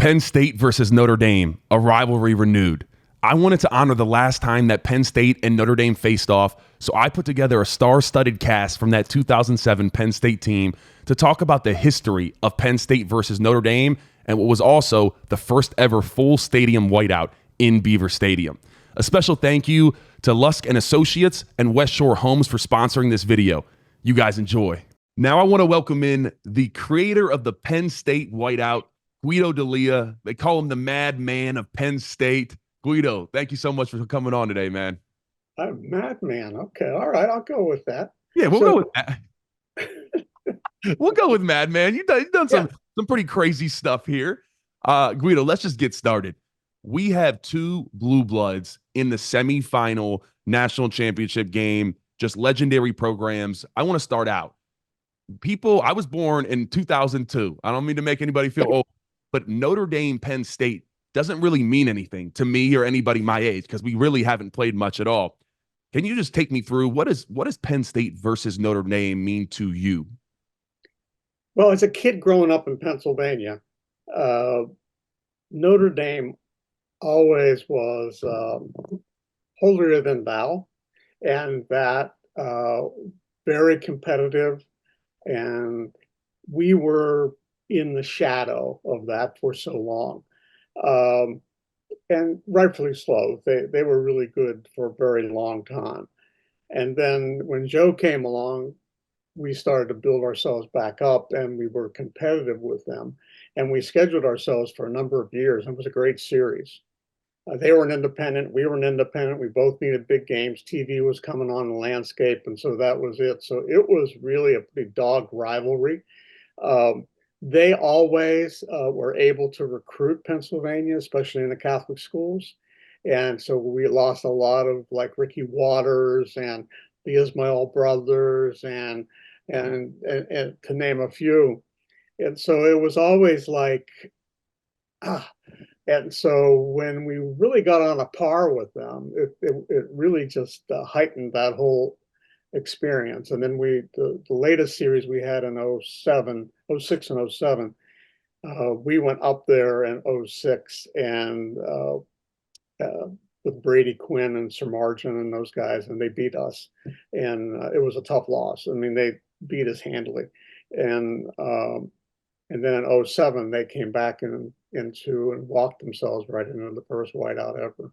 Penn State versus Notre Dame, a rivalry renewed. I wanted to honor the last time that Penn State and Notre Dame faced off, so I put together a star-studded cast from that 2007 Penn State team to talk about the history of Penn State versus Notre Dame and what was also the first ever full stadium whiteout in Beaver Stadium. A special thank you to Lusk and Associates and West Shore Homes for sponsoring this video. You guys enjoy. Now I want to welcome in the creator of the Penn State whiteout, Guido D'Elia. They call him the madman of Penn State. Guido, thank you so much for coming on today, man. I'm madman. Okay, all right, I'll go with that. Yeah, we'll go with that. We'll go with madman. You've done some pretty crazy stuff here. Guido, let's just get started. We have two blue bloods in the semifinal national championship game, just legendary programs. I want to start out. I was born in 2002. I don't mean to make anybody feel old, but Notre Dame, Penn State doesn't really mean anything to me or anybody my age because we really haven't played much at all. Can you just take me through what does Penn State versus Notre Dame mean to you? Well, as a kid growing up in Pennsylvania, Notre Dame always was holier than thou, and that very competitive, and we were in the shadow of that for so long. And rightfully so. They were really good for a very long time. And then when Joe came along, we started to build ourselves back up, and we were competitive with them. And we scheduled ourselves for a number of years. It was a great series. They were an independent. We were an independent. We both needed big games. TV was coming on the landscape, and so that was it. So it was really a pretty dog rivalry. They always were able to recruit Pennsylvania, especially in the Catholic schools. And so we lost a lot of like Ricky Waters and the Ismail brothers and to name a few. And so it was always like, and so when we really got on a par with them, it really just heightened that whole experience. And then the latest series we had in 06 and 07, we went up there in 06 and with Brady Quinn and Sir Margin and those guys, and they beat us. And it was a tough loss. I mean, they beat us handily. And then in 07, they came back into and walked themselves right into the first whiteout ever.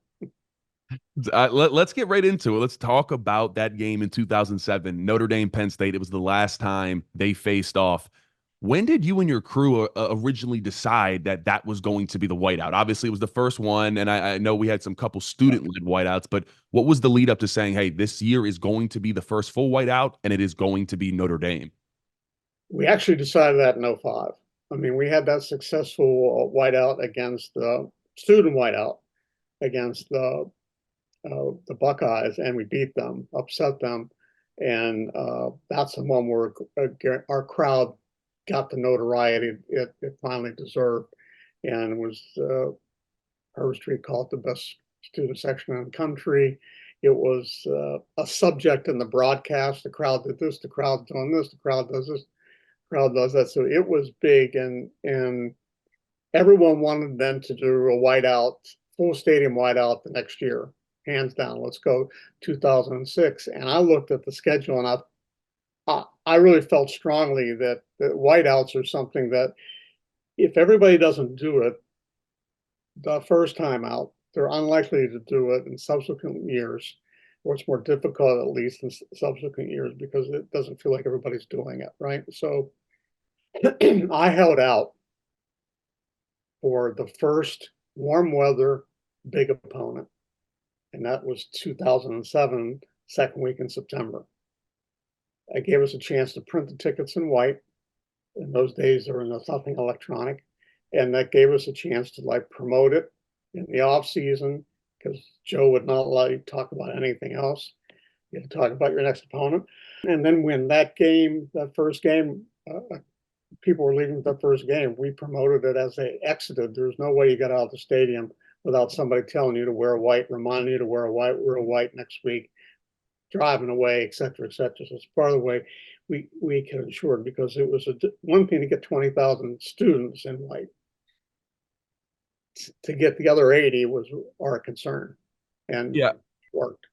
Let's get right into it. Let's talk about that game in 2007, Notre Dame, Penn State. It was the last time they faced off. When did you and your crew originally decide that was going to be the whiteout? Obviously, it was the first one, and I know we had some couple student-led whiteouts, but what was the lead up to saying, hey, this year is going to be the first full whiteout, and it is going to be Notre Dame? We actually decided that in 05. I mean, we had that successful whiteout against the student whiteout against the Buckeyes, and we beat them, upset them, and that's the one where our crowd got the notoriety it finally deserved, and it was Herbst Street called it the best student section in the country. It was a subject in the broadcast. The crowd did this, the crowd doing this, the crowd does this, the crowd does that. So it was big, and everyone wanted them to do a whiteout, full stadium whiteout the next year. Hands down, let's go 2006. And I looked at the schedule, and I really felt strongly that whiteouts are something that if everybody doesn't do it the first time out, they're unlikely to do it in subsequent years, or it's more difficult at least in subsequent years because it doesn't feel like everybody's doing it, right? So I held out for the first warm weather big opponent, and that was 2007, second week in September. It gave us a chance to print the tickets in white. In those days, there was nothing electronic. And that gave us a chance to like promote it in the off season because Joe would not allow you to talk about anything else. You had to talk about your next opponent. And then when that first game, people were leaving that first game, we promoted it as they exited. There's no way you got out of the stadium without somebody telling you to wear white, reminding you to wear white next week, driving away, et cetera, et cetera. So it's part of the way we can ensure it because it was one thing to get 20,000 students in white. to get the other 80 was our concern, and Yeah. it worked.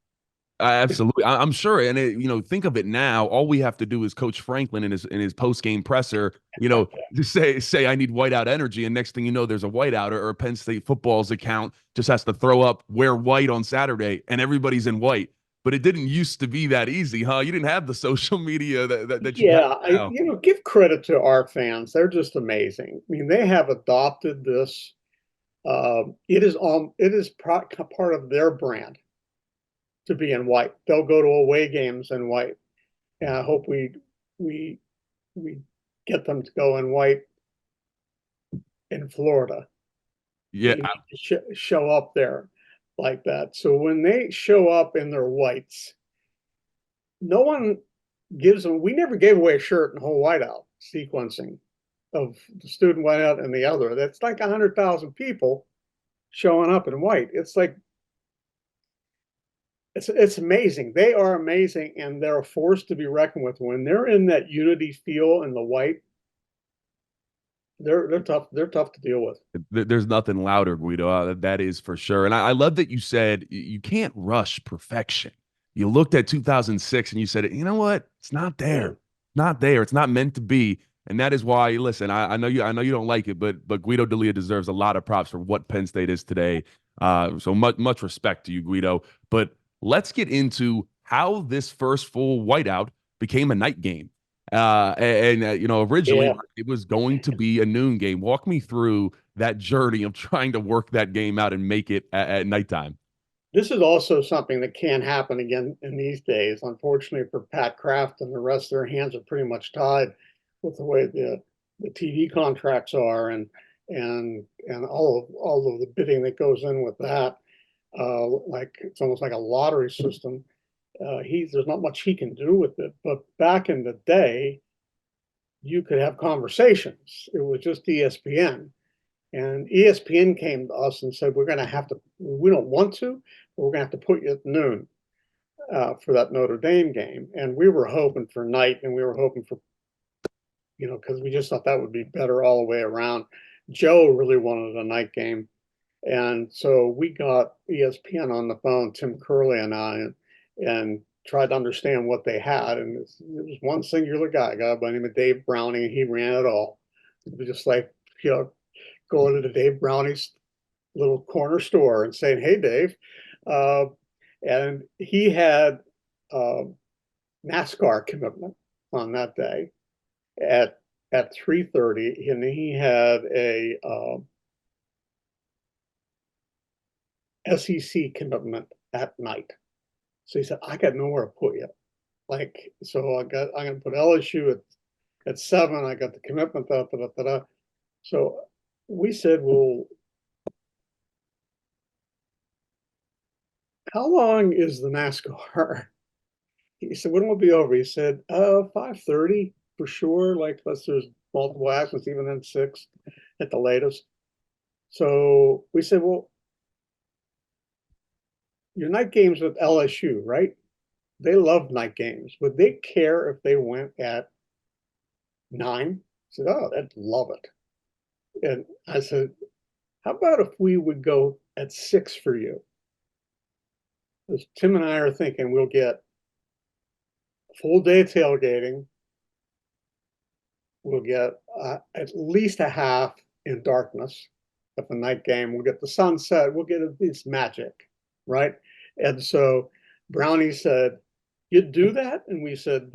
Absolutely, I'm sure, and think of it now. All we have to do is Coach Franklin in his post game presser, just say I need whiteout energy, and next thing you know, there's a whiteout, or Penn State football's account just has to throw up wear white on Saturday, and everybody's in white. But it didn't used to be that easy, huh? You didn't have the social media that you have Yeah, now. give credit to our fans. They're just amazing. I mean, they have adopted this. It is part of their brand to be in white. They'll go to away games in white, and I hope we we get them to go in white in Florida. Yeah, They need to show up there like that. So when they show up in their whites, no one gives them. We never gave away a shirt and whole whiteout sequencing of the student whiteout and the other. That's like 100,000 people showing up in white. It's like it's amazing. They are amazing, and they're a force to be reckoned with. When they're in that unity feel in the white, they're tough. They're tough to deal with. there's nothing louder, Guido. That is for sure. And I love that you said you can't rush perfection. You looked at 2006 and you said, you know what? It's not there. Not there. It's not meant to be. And that is why, listen, I know you don't like it, but Guido D'Elia deserves a lot of props for what Penn State is today. So much respect to you, Guido. But let's get into how this first full whiteout became a night game. Originally it was going to be a noon game. Walk me through that journey of trying to work that game out and make it at nighttime. This is also something that can happen again in these days. Unfortunately for Pat Kraft and the rest, their hands are pretty much tied with the way the TV contracts are, and all of the bidding that goes in with that. Like it's almost like a lottery system. There's not much he can do with it. But back in the day, you could have conversations. It was just ESPN. And ESPN came to us and said, we don't want to, but we're going to have to put you at noon for that Notre Dame game. And we were hoping for night, and we were hoping for, because we just thought that would be better all the way around. Joe really wanted a night game. And so we got ESPN on the phone, Tim Curley and I, and tried to understand what they had. And it was one singular guy, a guy by the name of Dave Browning, and he ran it all. It was just like, going to Dave Brownie's little corner store and saying, "Hey, Dave," and he had NASCAR commitment on that day at 3:30, and he had a SEC commitment at night. So he said, "I got nowhere to put you." So I'm going to put LSU at 7. I got the commitment. So we said, well, how long is the NASCAR? He said, when will it be over? He said, 5:30 for sure. Like, unless there's multiple accidents, even then 6 at the latest. So we said, well, your night games with LSU, right? They love night games. Would they care if they went at 9? I said, oh, they'd love it. And I said, how about if we would go at 6 for you? Because Tim and I are thinking we'll get a full day of tailgating. We'll get at least a half in darkness of the night game. We'll get the sunset. We'll get it's magic, right? And so Brownie said, "You'd do that?" And we said,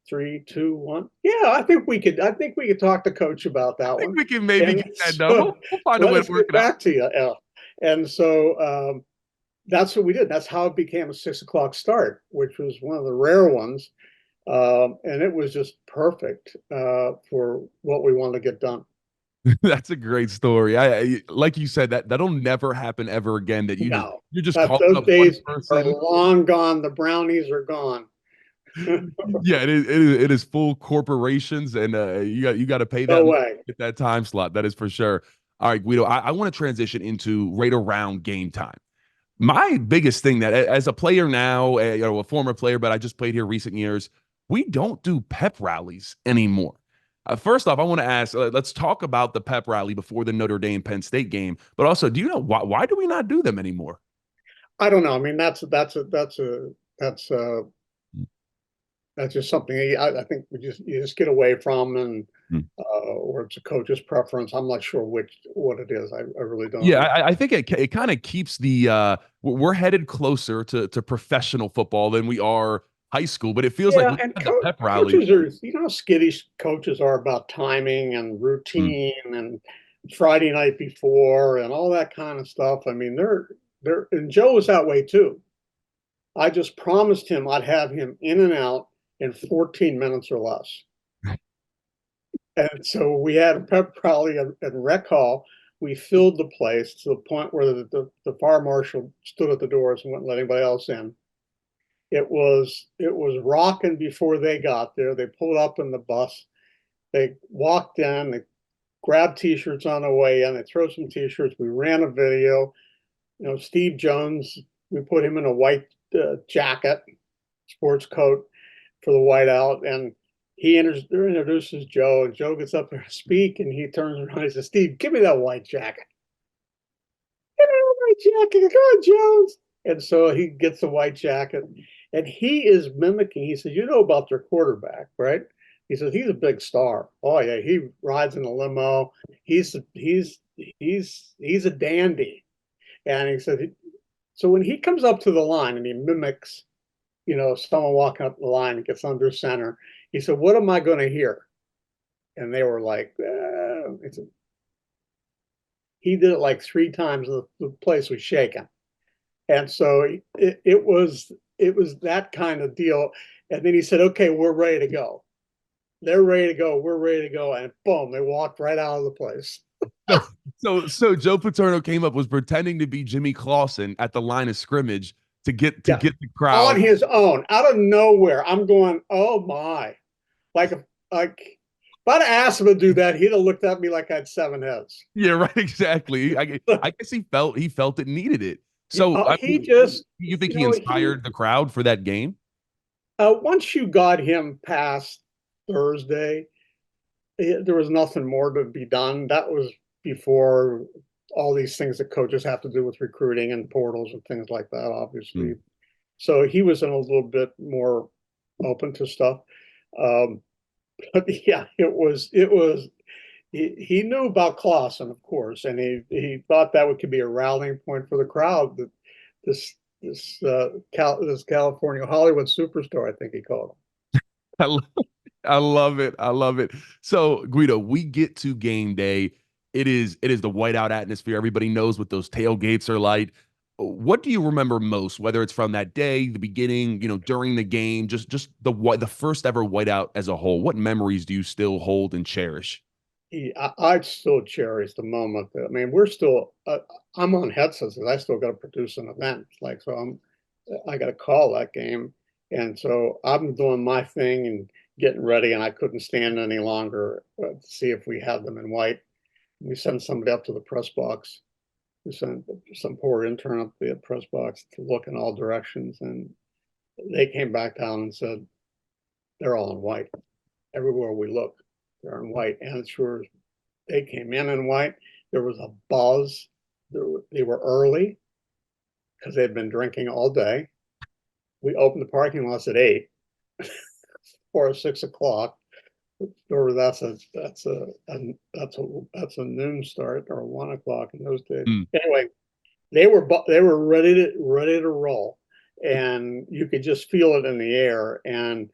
3, 2, 1. Yeah, I think we could. I think we could talk to Coach about that one. We can maybe get that done. We'll find a way to work it out. Back to you, Al. And so that's what we did. That's how it became a 6 o'clock start, which was one of the rare ones. And it was just perfect for what we wanted to get done. That's a great story. I like you said, that'll never happen ever again. That you're just calling those up days one person. Are long gone. The brownies are gone. Yeah, it is full corporations, and you got to pay that at that time slot. That is for sure. All right, Guido, I want to transition into right around game time. My biggest thing that as a player now, a former player, but I just played here recent years, we don't do pep rallies anymore. First off, I want to ask. Let's talk about the pep rally before the Notre Dame Penn State game. But also, do you know why do we not do them anymore? I don't know. I mean, that's that's just something I think you just get away from, and Hmm. or it's a coach's preference. I'm not sure what it is. I really don't Yeah, know. I think it kind of keeps the we're headed closer to professional football than we are high school, but it feels like Yeah, we and had the pep rally. coaches are, how skittish coaches are about timing and Mm. routine and Friday night before and all that kind of stuff. I mean, and Joe was that way too. I just promised him I'd have him in and out in 14 minutes or less. And so we had a pep rally at Rec Hall. We filled the place to the point where the fire marshal stood at the doors and wouldn't let anybody else in. It was rocking before they got there. They pulled up in the bus. They walked in. They grabbed T-shirts on the way in. They threw some T-shirts. We ran a video. Steve Jones. We put him in a white jacket, sports coat for the whiteout, and he introduces Joe. And Joe gets up there to speak, and he turns around. And he says, "Steve, give me that white jacket. Give me that white jacket. Come on, Jones." And so he gets the white jacket, and he is mimicking. He says, "You know about their quarterback, right?" He says, "He's a big star. Oh yeah, he rides in a limo. He's a dandy." And he said, so when he comes up to the line and he mimics, someone walking up the line and gets under center, he said, "What am I going to hear?" And they were like, he did it like three times. The place was shaking. And so it was that kind of deal. And then he said, "Okay, we're ready to go. They're ready to go. We're ready to go." And boom, they walked right out of the place. So, so Joe Paterno came up was pretending to be Jimmy Clausen at the line of scrimmage to Yeah, get the on crowd. his own, out of nowhere. I'm going, oh my! Like if I'd asked him to do that, he'd have looked at me like I had seven heads. Yeah, right. Exactly. I guess he felt it needed it. So I He mean, just, you think he inspired the crowd for that game? once you got him past Thursday, there was nothing more to be done. That was before all these things that coaches have to do with recruiting and portals and things like that, Hmm. obviously. So he was in a little bit more open to stuff. Um, but yeah, it was he knew about Clausen, of course, and he thought that could be a rallying point for the crowd. That this California Hollywood superstar, I think he called him. I, lo- I love it. I love it. So Guido, we get to game day. It is the whiteout atmosphere. Everybody knows what those tailgates are like. What do you remember most, whether it's from that day, the beginning, during the game, just the first ever whiteout as a whole? What memories do you still hold and cherish? I still cherish the moment. I mean, I'm on headsets, and I still got to produce an event. Like, so I got to call that game. And so I'm doing my thing and getting ready, and I couldn't stand any longer to see if we had them in white. We sent somebody up to the press box. We sent some poor intern up to the press box to look in all directions, and they came back down and said, "They're all in white. Everywhere we look, they're in white." And sure, they came in white. There was a buzz. They were early because they'd been drinking all day. We opened the parking lots at 8 or 6 o'clock. Or that's a noon start or 1 o'clock in those days. Mm. Anyway, they were ready to roll, and you could just feel it in the air. And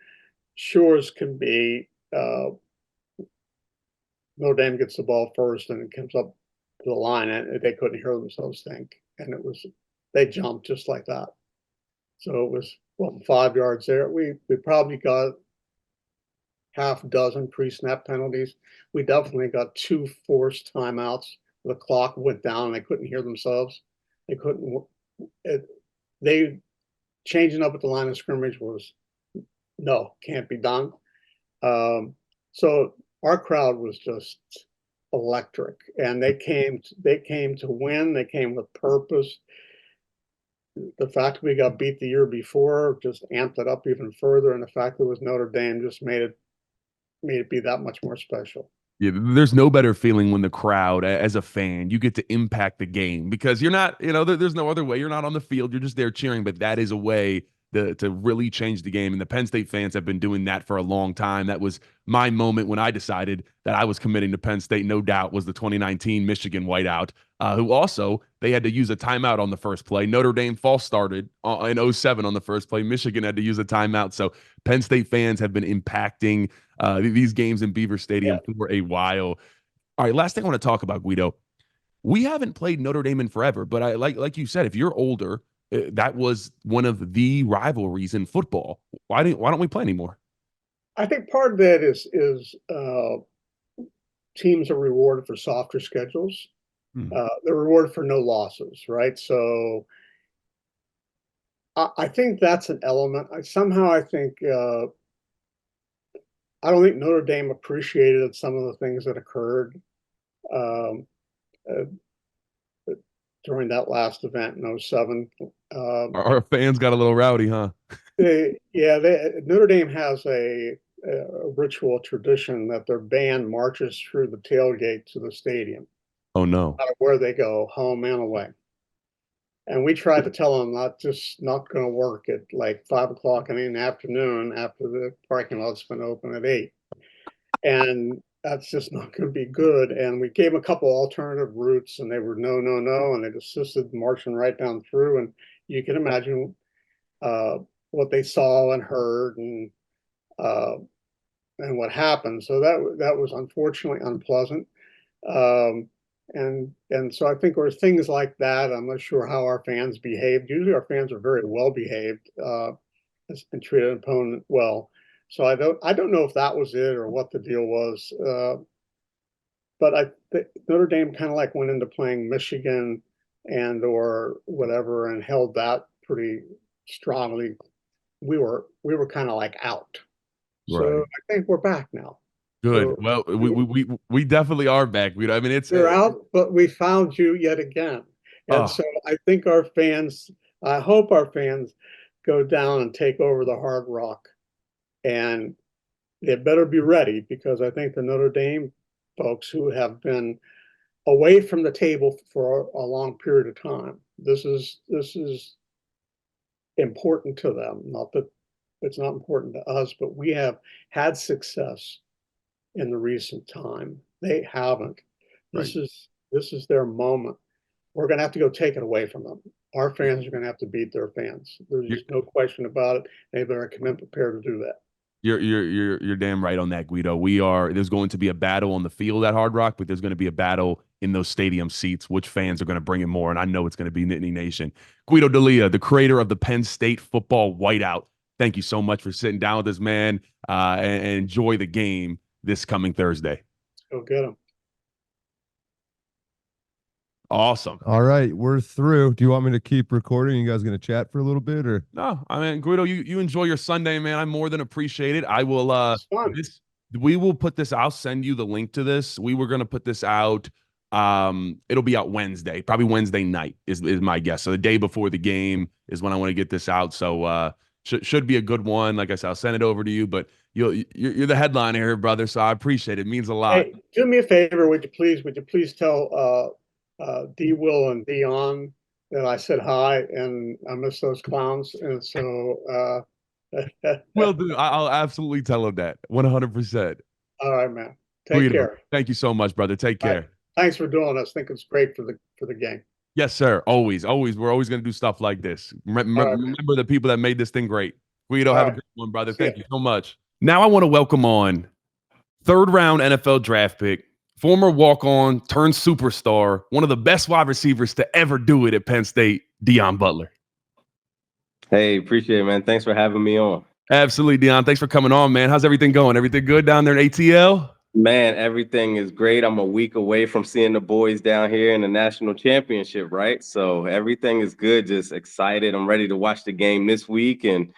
sure as can be, Notre Dame gets the ball first, and it comes up to the line, and they couldn't hear themselves think, and they jumped just like that. So it was 5 yards there. We probably got half dozen pre-snap penalties. We definitely got two forced timeouts. The clock went down, and they couldn't hear themselves. They couldn't. They changing up at the line of scrimmage was no, can't be done. Um, so our crowd was just electric, and they came to win. They came with purpose. The fact we got beat the year before just amped it up even further, and the fact it was Notre Dame just made it made it be that much more special. Yeah, there's no better feeling when the crowd, as a fan, you get to impact the game because you're not, there's no other way. You're not on the field. You're just there cheering, but that is a way to really change the game. And the Penn State fans have been doing that for a long time. That was my moment when I decided that I was committing to Penn State. No doubt was the 2019 Michigan whiteout, who also, they had to use a timeout on the first play. Notre Dame false started in 07 on the first play. Michigan had to use a timeout. So Penn State fans have been impacting these games in Beaver Stadium for a while. All right, last thing I want to talk about, Guido. We haven't played Notre Dame in forever, but I like you said, if you're older, that was one of the rivalries in football. Why don't we play anymore? I think part of that is teams are rewarded for softer schedules. They're rewarded for no losses, right? So I think that's an element. I think I don't think Notre Dame appreciated some of the things that occurred um, uh, during that last event in 07. Our fans got a little rowdy, huh? Notre Dame has a ritual tradition that their band marches through the tailgate to the stadium, Oh no no. matter where they go, home and away. And we tried to tell them not going to work at like 5 o'clock in the afternoon after the parking lot's been open at 8. And that's just not going to be good. And we gave them a couple alternative routes, and they were no, no, no, and they insisted marching right down through. And you can imagine what they saw and heard, and what happened. So that was unfortunately unpleasant. And so I think there were things like that. I'm not sure how our fans behaved. Usually our fans are very well behaved, and treated an opponent well. So I don't know if that was it or what the deal was. But Notre Dame kind of like went into playing Michigan and or whatever and held that pretty strongly. We were kind of like out. So Right. I think we're back now. Good. So Well, we definitely are back. I mean, it's you're out, but we found you yet again. And oh, so I think I hope our fans go down and take over the Hard Rock. And they better be ready, because I think the Notre Dame folks who have been away from the table for a long period of time, this is important to them. Not that it's not important to us, but we have had success in the recent time. They haven't. right. This is their moment. We're going to have to go take it away from them. Our fans are going to have to beat their fans. There's You're, just no question about it. They better come in prepared to do that. you're damn right on that, Guido. There's going to be a battle on the field at Hard Rock, but there's going to be a battle in those stadium seats. Which fans are going to bring in more? And I know it's going to be Nittany Nation. Guido D'Elia, the creator of the Penn State football whiteout. Thank you so much for sitting down with us, man, and enjoy the game this coming Thursday. Go get them. Awesome. All right, we're through. Do you want me to keep recording? You guys going to chat for a little bit, or? No, I mean, Guido, you enjoy your Sunday, man. I more than appreciate it. I will It's fun. we will put this, I'll send you the link to this. We were gonna put this out. It'll be out Wednesday, probably Wednesday night is my guess. So the day before the game is when I want to get this out. So should be a good one. Like I said, I'll send it over to you, but you're the headliner here, brother. So I appreciate it. It means a lot. Hey, do me a favor, would you please tell D Will and Deon that I said hi and I miss those clowns. And so Will do. I'll absolutely tell him that. 100%. all right, man. Take Guido, care. thank you so much, brother. Take care. Right. Thanks for doing this. I think it's great for the game. Yes, sir. Always. We're always going to do stuff like this. Remember the people that made this thing great. Guido, have a good one, brother. Thank you so much. Now I want to welcome on third round NFL draft pick, former walk-on turned superstar, one of the best wide receivers to ever do it at Penn State, Deon Butler. Hey, appreciate it, man. Thanks for having me on. Absolutely, Deon. Thanks for coming on, man. How's everything going? Everything good down there in ATL? Man, everything is great. I'm a week away from seeing the boys down here in the national championship, right? So everything is good. Just excited. I'm ready to watch the game this week and,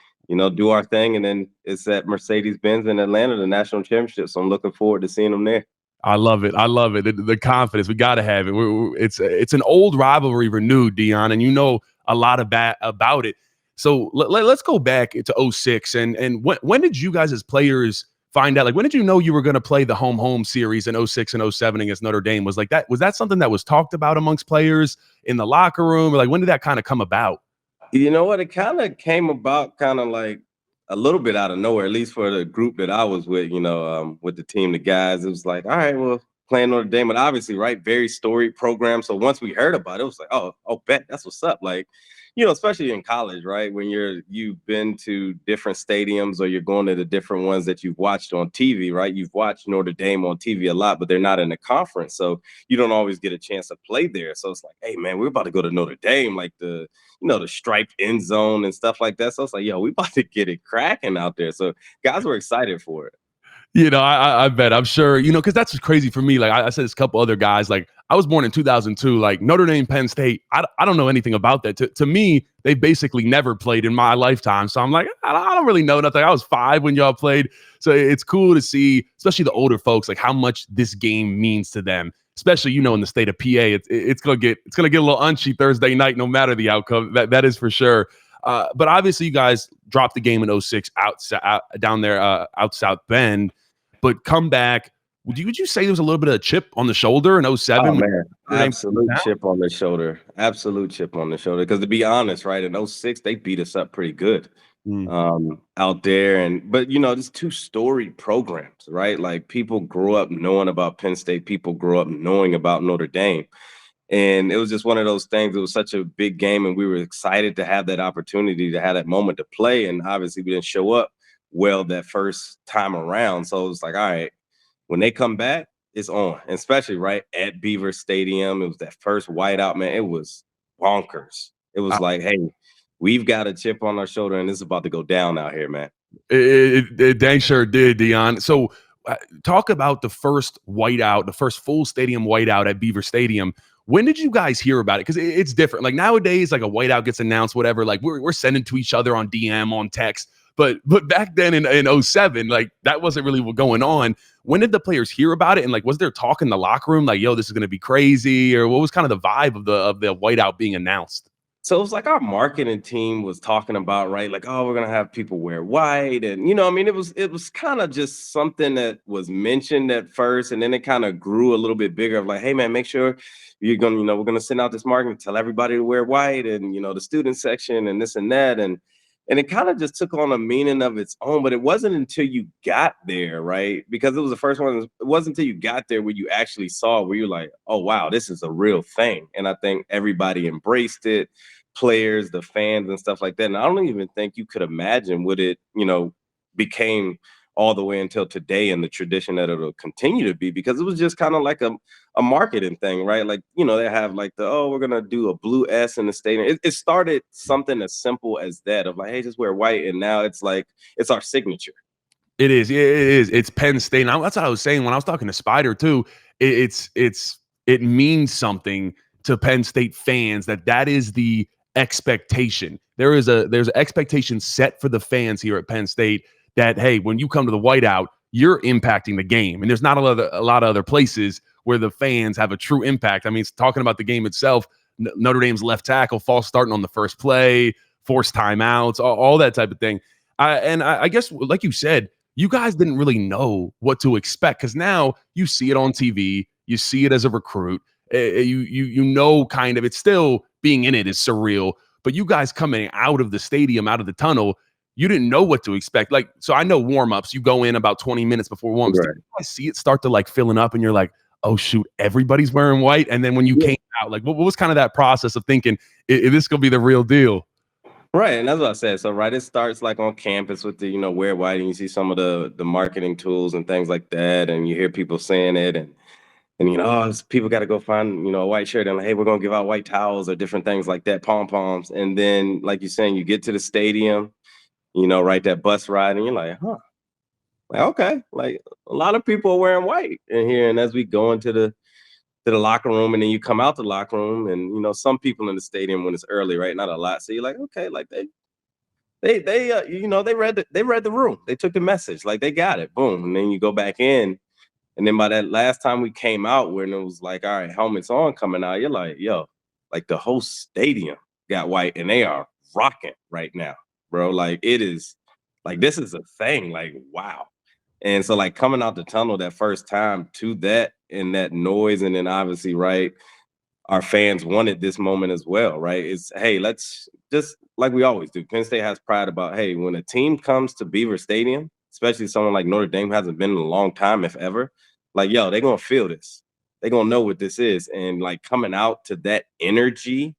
do our thing. And then it's at Mercedes-Benz in Atlanta, the national championship. So I'm looking forward to seeing them there. I love it. The confidence. We got to have it. It's an old rivalry renewed, Deon, and you know a lot about it. So let's go back to 06. And when did you guys as players find out? Like, when did you know you were going to play the home series in 06 and 07 against Notre Dame? Was that something that was talked about amongst players in the locker room? Or like, when did that kind of come about? You know what? It kind of came about kind of like a little bit out of nowhere, at least for the group that I was with, with the team, the guys. It was like, all right, well, playing Notre Dame, but obviously, right, very storied program. So once we heard about it, it was like, oh, bet, that's what's up. Like, especially in college, right, when you've been to different stadiums or you're going to the different ones that you've watched on TV, right? You've watched Notre Dame on TV a lot, but they're not in the conference, so you don't always get a chance to play there. So it's like, hey, man, we're about to go to Notre Dame, like the striped end zone and stuff like that. So it's like, yo, we about to get it cracking out there. So guys were excited for it. I bet. I'm sure, because that's what's crazy for me. Like I said, there's a couple other guys. Like, I was born in 2002. Like, Notre Dame, Penn State, I don't know anything about that. To me, they basically never played in my lifetime. So I'm like, I don't really know nothing. I was 5 when y'all played. So it's cool to see, especially the older folks, like how much this game means to them. Especially, in the state of PA, it's gonna get a little unchy Thursday night, no matter the outcome. That is for sure. But obviously, you guys dropped the game in 06 down there out South Bend. But come back. Would you say there was a little bit of a chip on the shoulder in 07? Oh, man. Absolute chip on the shoulder. Absolute chip on the shoulder. Because to be honest, right, in 06, they beat us up pretty good out there. But just 2 storied programs, right? Like, people grew up knowing about Penn State. People grew up knowing about Notre Dame. And it was just one of those things. It was such a big game, and we were excited to have that opportunity to have that moment to play. And obviously, we didn't show up well that first time around. So it was like, all right, when they come back, it's on. And especially right at Beaver Stadium. It was that first whiteout, man. It was bonkers. It was like, hey, we've got a chip on our shoulder, and it's about to go down out here, man. It dang sure did, Deon. So talk about the first whiteout, the first full stadium whiteout at Beaver Stadium. When did you guys hear about it? Because it's different. Like, nowadays, like a whiteout gets announced, whatever. Like, we're sending to each other on DM, on text. But back then in 07, like, that wasn't really what going on. When did the players hear about it? And like, was there talk in the locker room like, yo, this is going to be crazy? Or what was kind of the vibe of the whiteout being announced? So it was like our marketing team was talking about, right? Like, oh, we're going to have people wear white. And, it was kind of just something that was mentioned at first. And then it kind of grew a little bit bigger of like, hey, man, make sure you're going to, we're going to send out this marketing, tell everybody to wear white and, the student section and this and that. And it kind of just took on a meaning of its own, but it wasn't until you got there, right? Because it was the first one. It wasn't until you got there where you actually saw where you're like, oh, wow, this is a real thing. And I think everybody embraced it, players, the fans and stuff like that. And I don't even think you could imagine what it, became all the way until today and the tradition that it'll continue to be, because it was just kind of like a marketing thing, right? Like, they have like we're going to do a blue S in the stadium. It started something as simple as that of like, hey, just wear white. And now it's like, it's our signature. It is. Yeah, it is. It's Penn State. And that's what I was saying when I was talking to Spider too. It means something to Penn State fans that is the expectation. There's an expectation set for the fans here at Penn State that, hey, when you come to the whiteout, you're impacting the game. And there's not a lot of other places where the fans have a true impact. I mean, it's talking about the game itself. Notre Dame's left tackle false starting on the first play, forced timeouts, all that type of thing. I guess, like you said, you guys didn't really know what to expect, because now you see it on TV, you see it as a recruit, you know, kind of, it's still being in it is surreal. But you guys coming out of the stadium, out of the tunnel, you didn't know what to expect. Like, so I know warm-ups, you go in about 20 minutes before warm-ups. Right. I see it start to like filling up and you're like, oh shoot, everybody's wearing white. And then when you came out, like, what was kind of that process of thinking, is this gonna be the real deal? Right, and that's what I said. So, right, it starts like on campus with the, wear white, and you see some of the marketing tools and things like that, and you hear people saying it, and people got to go find, a white shirt, and like, hey, we're gonna give out white towels or different things like that, pom poms, and then, like you're saying, you get to the stadium, right, that bus ride, and you're like, huh, like, okay, like a lot of people are wearing white in here, and as we go into the locker room, and then you come out the locker room, and some people in the stadium when it's early, right? Not a lot. So you're like, okay, like they read the room. They took the message, like they got it. Boom. And then you go back in, and then by that last time we came out, when it was like, all right, helmets on coming out, you're like, yo, like the whole stadium got white, and they are rocking right now, bro. Like, it is like, this is a thing. Like, wow. And so like coming out the tunnel that first time to that and that noise, and then obviously, right, our fans wanted this moment as well, right? It's, hey, let's just like we always do. Penn State has pride about, hey, when a team comes to Beaver Stadium, especially someone like Notre Dame hasn't been in a long time, if ever, like, yo, they're gonna feel this. They're gonna know what this is. And like coming out to that energy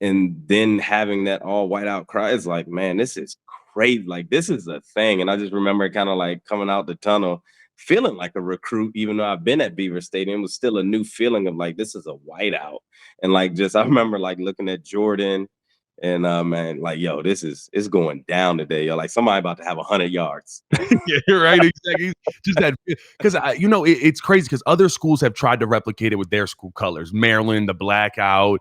and then having that all white out cry is like, man, this is crazy. Like, this is a thing. And I just remember kind of like coming out the tunnel, feeling like a recruit, even though I've been at Beaver Stadium, it was still a new feeling of like, this is a whiteout. And like, just, I remember like looking at Jordan and man, like, yo, it's going down today. Yo, like somebody about to have 100 yards. Yeah, you're right. Exactly. Just that, because it's crazy because other schools have tried to replicate it with their school colors. Maryland, the blackout,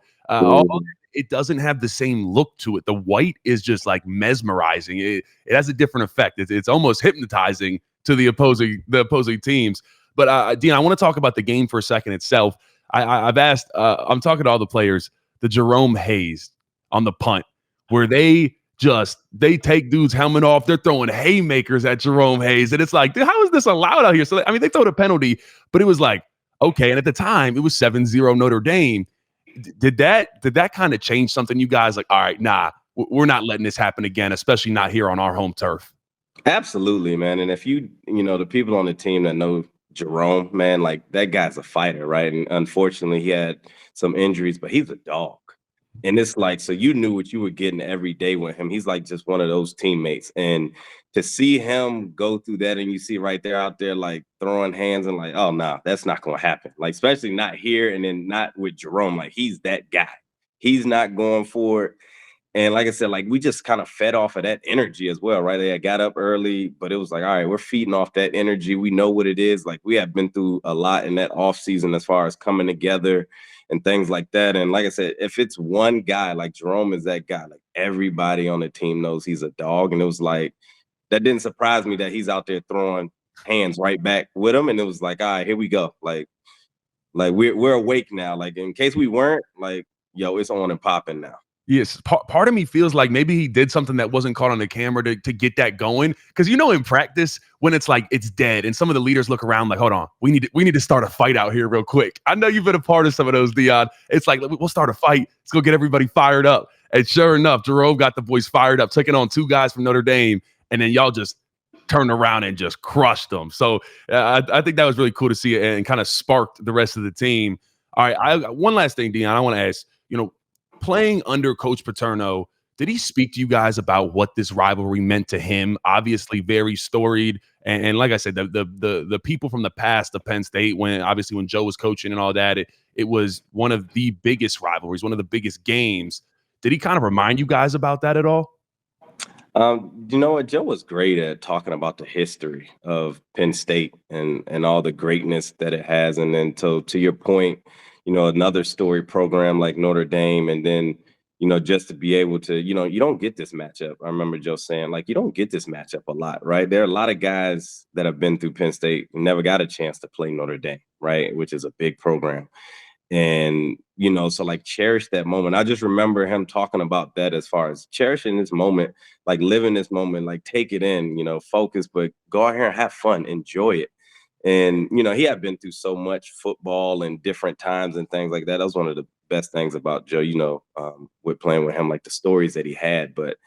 it doesn't have the same look to it. The white is just like mesmerizing. It has a different effect. It's almost hypnotizing to the opposing teams. But Deon, I want to talk about the game for a second itself. I've asked. I'm talking to all the players. The Jerome Hayes on the punt, where they take dude's helmet off. They're throwing haymakers at Jerome Hayes, and it's like, dude, how is this allowed out here? So I mean, they throw the penalty, but it was like, okay. And at the time, it was 7-0 Notre Dame. Did that kind of change something? You guys like, all right, nah, we're not letting this happen again, especially not here on our home turf. Absolutely, man. And if you know, the people on the team that know Jerome, man, like that guy's a fighter, right? And unfortunately, he had some injuries, but he's a dog. And it's like, so you knew what you were getting every day with him. He's like just one of those teammates. And to see him go through that, and you see right there out there, like throwing hands and like, oh, no, that's not going to happen. Like, especially not here and then not with Jerome. Like, he's that guy. He's not going for it. And like I said, like we just kind of fed off of that energy as well, right? I got up early, but it was like, all right, we're feeding off that energy. We know what it is. Like we have been through a lot in that off season as far as coming together and things like that. And like I said, if it's one guy, like Jerome is that guy, like everybody on the team knows he's a dog. And it was like, that didn't surprise me that he's out there throwing hands right back with him. And it was like, all right, here we go. Like we're awake now. Like in case we weren't, like, yo, it's on and popping now. Yes, part of me feels like maybe he did something that wasn't caught on the camera to get that going. Because in practice, when it's like it's dead, and some of the leaders look around like, hold on, we need to start a fight out here real quick. I know you've been a part of some of those, Deon. It's like we'll start a fight. Let's go get everybody fired up. And sure enough, Jerome got the boys fired up, taking on two guys from Notre Dame, and then y'all just turned around and just crushed them. So I think that was really cool to see it and kind of sparked the rest of the team. All right, one last thing, Deon, I want to ask. Playing under Coach Paterno, did he speak to you guys about what this rivalry meant to him? Obviously, very storied, and like I said, the people from the past of Penn State, when Joe was coaching and all that, it was one of the biggest rivalries, one of the biggest games. Did he kind of remind you guys about that at all? You know what? Joe was great at talking about the history of Penn State and all the greatness that it has, and then to your point, another story program like Notre Dame. And then, just to be able to, you don't get this matchup. I remember Joe saying, like, you don't get this matchup a lot, right? There are a lot of guys that have been through Penn State who never got a chance to play Notre Dame, right? Which is a big program. And, so like cherish that moment. I just remember him talking about that as far as cherishing this moment, like living this moment, like take it in, focus, but go out here and have fun, enjoy it. And, he had been through so much football and different times and things like that. That was one of the best things about Joe, with playing with him, like the stories that he had. But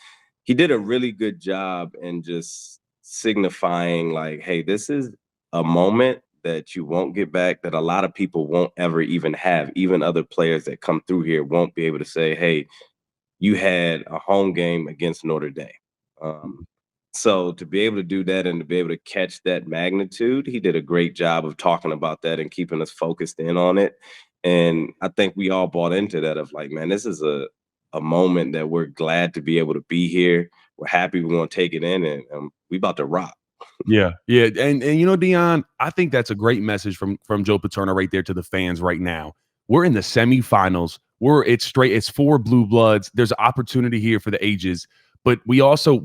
he did a really good job in just signifying like, hey, this is a moment that you won't get back, that a lot of people won't ever even have. Even other players that come through here won't be able to say, hey, you had a home game against Notre Dame. So to be able to do that and to be able to catch that magnitude, he did a great job of talking about that and keeping us focused in on it. And I think we all bought into that of like, man, this is a moment that we're glad to be able to be here. We're happy we're going to take it in, and we about to rock. Yeah. And Deon, I think that's a great message from Joe Paterno right there to the fans right now. We're in the semifinals. It's 4 blue bloods. There's an opportunity here for the ages, but we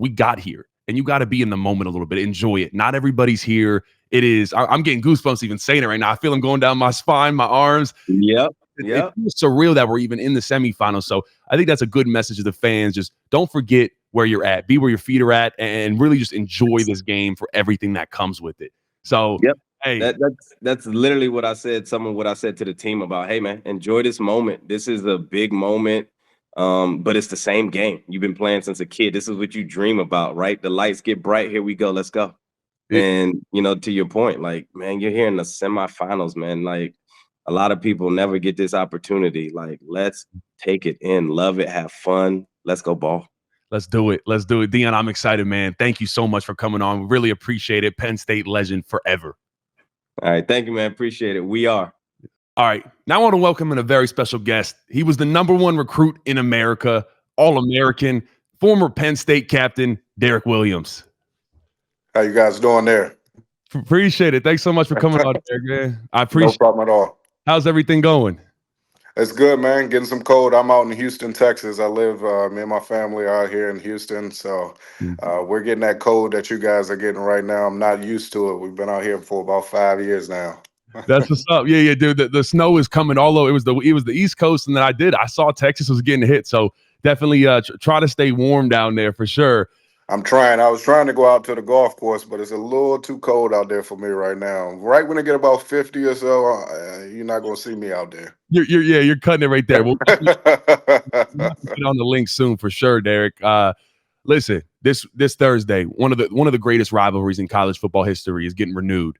got here. And you got to be in the moment a little bit. Enjoy it. Not everybody's here. It is. I'm getting goosebumps even saying it right now. I feel them going down my spine, my arms. Yep. It's surreal that we're even in the semifinals. So I think that's a good message to the fans. Just don't forget where you're at, be where your feet are at, and really just enjoy this game for everything that comes with it. So, Yep. hey, That's literally what I said. Some of what I said to the team about, hey man, enjoy this moment. This is a big moment. But it's the same game you've been playing since a kid. This is what you dream about, right? The lights get bright. Here we go. Let's go. And to your point, like, man, you're here in the semifinals, man. Like, a lot of people never get this opportunity. Like, let's take it in, love it, have fun. Let's go ball. let's do it. Let's do it. Deon, I'm excited, man. Thank you so much for coming on. Really appreciate it. Penn State legend forever. All right. Thank you, man. Appreciate it. We are. All right. Now I want to welcome in a very special guest. He was the #1 recruit in America, All-American, former Penn State captain, Derrick Williams. How you guys doing there? Appreciate it. Thanks so much for coming on, Derrick, man. I appreciate it. No problem at all. How's everything going? It's good, man. Getting some cold. I'm out in Houston, Texas. I live, me and my family are out here in Houston. So we're getting that cold that you guys are getting right now. I'm not used to it. We've been out here for about 5 years now. That's what's up. Yeah, dude. The snow is coming all over. It was the East Coast, and then I saw Texas was getting hit. So definitely try to stay warm down there for sure. I'm trying. I was trying to go out to the golf course, but it's a little too cold out there for me right now. Right when it get about 50 or so, you're not going to see me out there. You're cutting it right there. We'll get on the link soon for sure, Derrick. Listen, this Thursday, one of the greatest rivalries in college football history is getting renewed.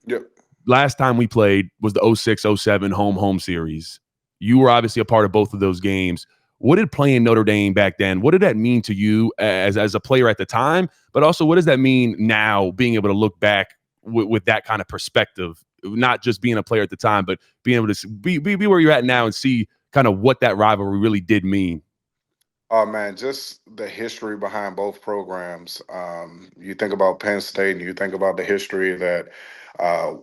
Yep. Last time we played was the 06-07 home series. You were obviously a part of both of those games. What did playing Notre Dame back then, what did that mean to you as a player at the time? But also, what does that mean now, being able to look back with that kind of perspective, not just being a player at the time, but being able to be where you're at now and see kind of what that rivalry really did mean? Oh, man, just the history behind both programs. You think about Penn State and you think about the history that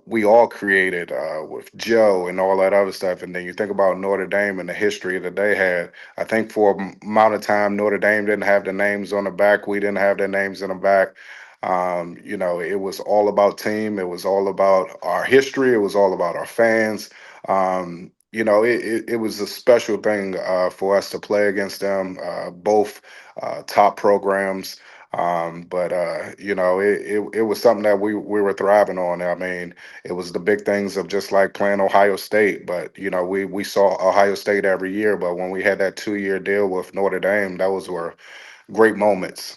we all created with Joe and all that other stuff. And then you think about Notre Dame and the history that they had. I think for a amount of time, Notre Dame didn't have the names on the back. We didn't have their names in the back. It was all about team. It was all about our history. It was all about our fans. It was a special thing for us to play against them, both top programs. It was something that we were thriving on. I mean, it was the big things of just like playing Ohio State, but we saw Ohio State every year. But when we had that 2-year deal with Notre Dame, those were great moments.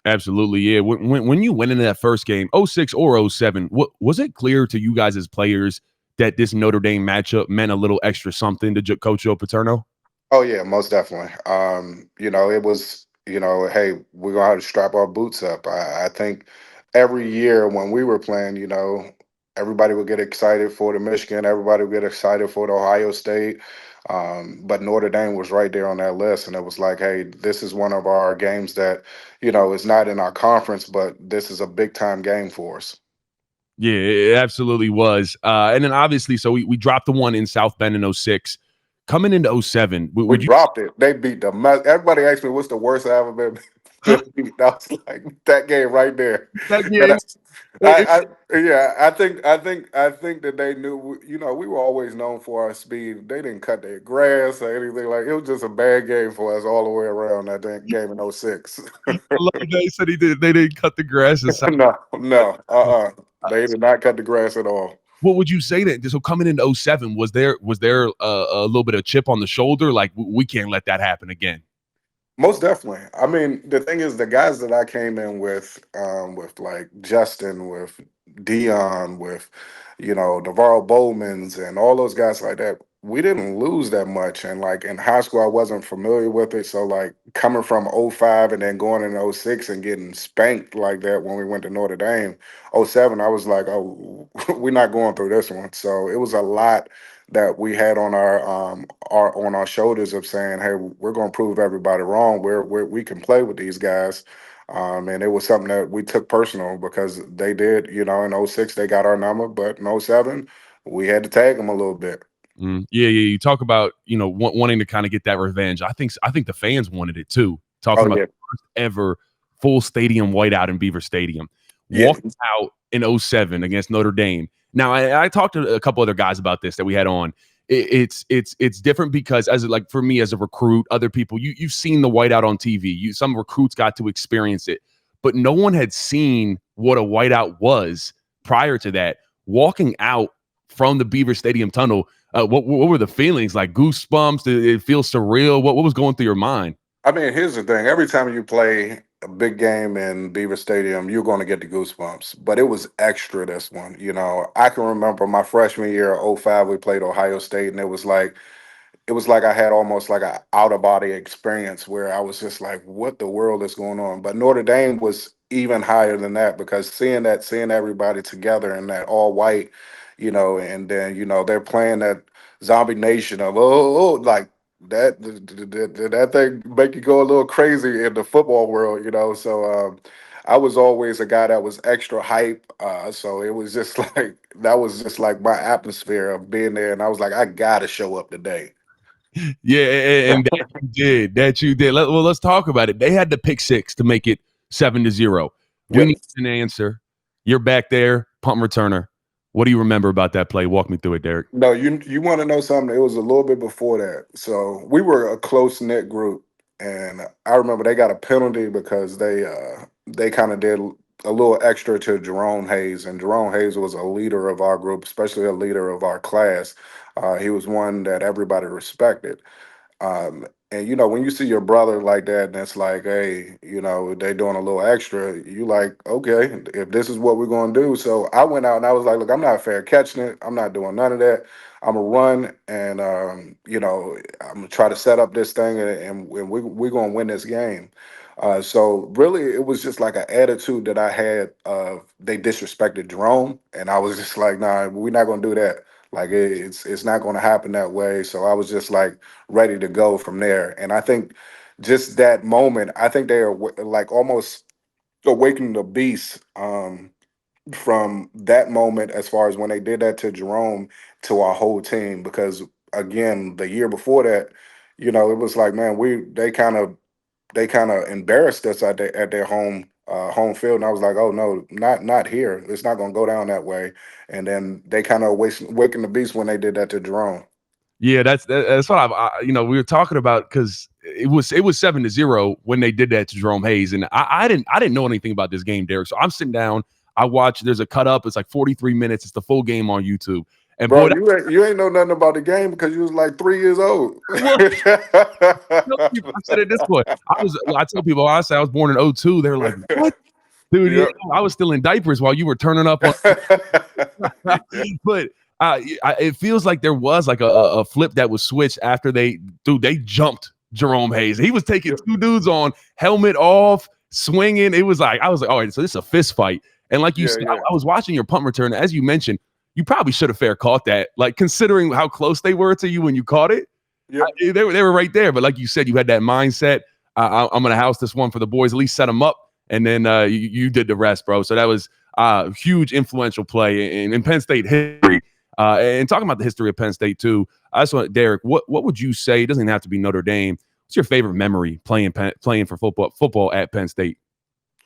Absolutely, yeah. When you went into that first game, 06 or 07, was it clear to you guys as players that this Notre Dame matchup meant a little extra something to Coach Joe Paterno? Oh yeah, most definitely. It was, hey, we're gonna have to strap our boots up. I think every year when we were playing, everybody would get excited for the Michigan, everybody would get excited for the Ohio State. But Notre Dame was right there on that list, and it was like, hey, this is one of our games that, is not in our conference, but this is a big time game for us. Yeah, it absolutely was. And then obviously, so we dropped the one in South Bend in 06. Coming into 07, we dropped it. They beat the mess. Everybody asked me what's the worst I ever been beat. I was like, that game right there. That game. I think that they knew. We were always known for our speed. They didn't cut their grass or anything. Like, it was just a bad game for us all the way around that game in 06. I love that he said they didn't cut the grass. No. They did not cut the grass at all. What would you say then? So coming into 07, was there a little bit of chip on the shoulder? Like, we can't let that happen again. Most definitely. I mean, the thing is, the guys that I came in with like Justin, with Deon, with Navarro Bowman's, and all those guys like that, we didn't lose that much. And like in high school, I wasn't familiar with it. So like coming from 05 and then going in 06 and getting spanked like that when we went to Notre Dame, 07, I was like, oh, we're not going through this one. So it was a lot that we had on our shoulders of saying, hey, we're going to prove everybody wrong. We can play with these guys. And it was something that we took personal because they did, in 06, they got our number, but in 07, we had to tag them a little bit. Yeah. You talk about, wanting to kind of get that revenge. I think the fans wanted it too. Talking about the first ever full stadium whiteout in Beaver Stadium. Walking out in 07 against Notre Dame. Now, I talked to a couple other guys about this that we had on, it's different because like for me as a recruit, other people, you've seen the whiteout on TV. Some recruits got to experience it, but no one had seen what a whiteout was prior to that. Walking out from the Beaver Stadium tunnel, what were the feelings? Like goosebumps? Did it feel surreal? What was going through your mind? I mean, here's the thing. Every time you play a big game in Beaver Stadium, you're going to get the goosebumps. But it was extra this one. You know, I can remember my freshman year, '05, we played Ohio State, and it was like I had almost like an out of body experience where I was just like, what the world is going on? But Notre Dame was even higher than that because seeing everybody together in that all white, and then, they're playing that zombie nation of, like that thing make you go a little crazy in the football world, So I was always a guy that was extra hype. So it was just like, that was just like my atmosphere of being there. And I was like, I got to show up today. Yeah, and that you did. Let's talk about it. They had the pick six to make it 7-0. We Yep. need an answer. You're back there, punt returner. What do you remember about that play? Walk me through it, Derrick. No, you want to know something? It was a little bit before that. So we were a close knit group, and I remember they got a penalty because they kind of did a little extra to Jerome Hayes, and Jerome Hayes was a leader of our group, especially a leader of our class. He was one that everybody respected. And when you see your brother like that, and it's like, hey, they doing a little extra, you like, okay, if this is what we're gonna do. So I went out and I was like, look, I'm not fair catching it. I'm not doing none of that. I'm gonna run and I'm gonna try to set up this thing and we're gonna win this game. So really, it was just like an attitude that I had of they disrespected Jerome, and I was just like, nah, we're not gonna do that. Like it's not gonna happen that way. So I was just like ready to go from there. And I think just that moment, I think they are like almost awakening the beast from that moment as far as when they did that to Jerome to our whole team. Because again, the year before that, it was like, man, they kind of embarrassed us at their home field, and I was like, oh no, not here. It's not gonna go down that way. And then they kind of waking the beast when they did that to Jerome. Yeah, that's what we were talking about because it was 7-0 when they did that to Jerome Hayes, and I didn't know anything about this game, Derrick. So I'm sitting down, I watch. There's a cut up. It's like 43 minutes. It's the full game on YouTube. And Bro, boy, you ain't know nothing about the game because you was like 3 years old. well, I said it this way. I tell people I said I was born in '02. They're like, what? Dude, Yep. I was still in diapers while you were turning up on. But it feels like there was like a flip that was switched after they jumped Jerome Hayes. He was taking two dudes on, helmet off, swinging. It was like I was like, all right, so this is a fist fight. And like you said, yeah. I was watching your punt return. As you mentioned, you probably should have fair caught that. Like considering how close they were to you when you caught it, they were right there. But like you said, you had that mindset. I'm going to house this one for the boys, at least set them up. And then you did the rest, bro. So that was a huge influential play in Penn State history. And talking about the history of Penn State too, I just want Derrick, what would you say? It doesn't even have to be Notre Dame. What's your favorite memory playing for football at Penn State?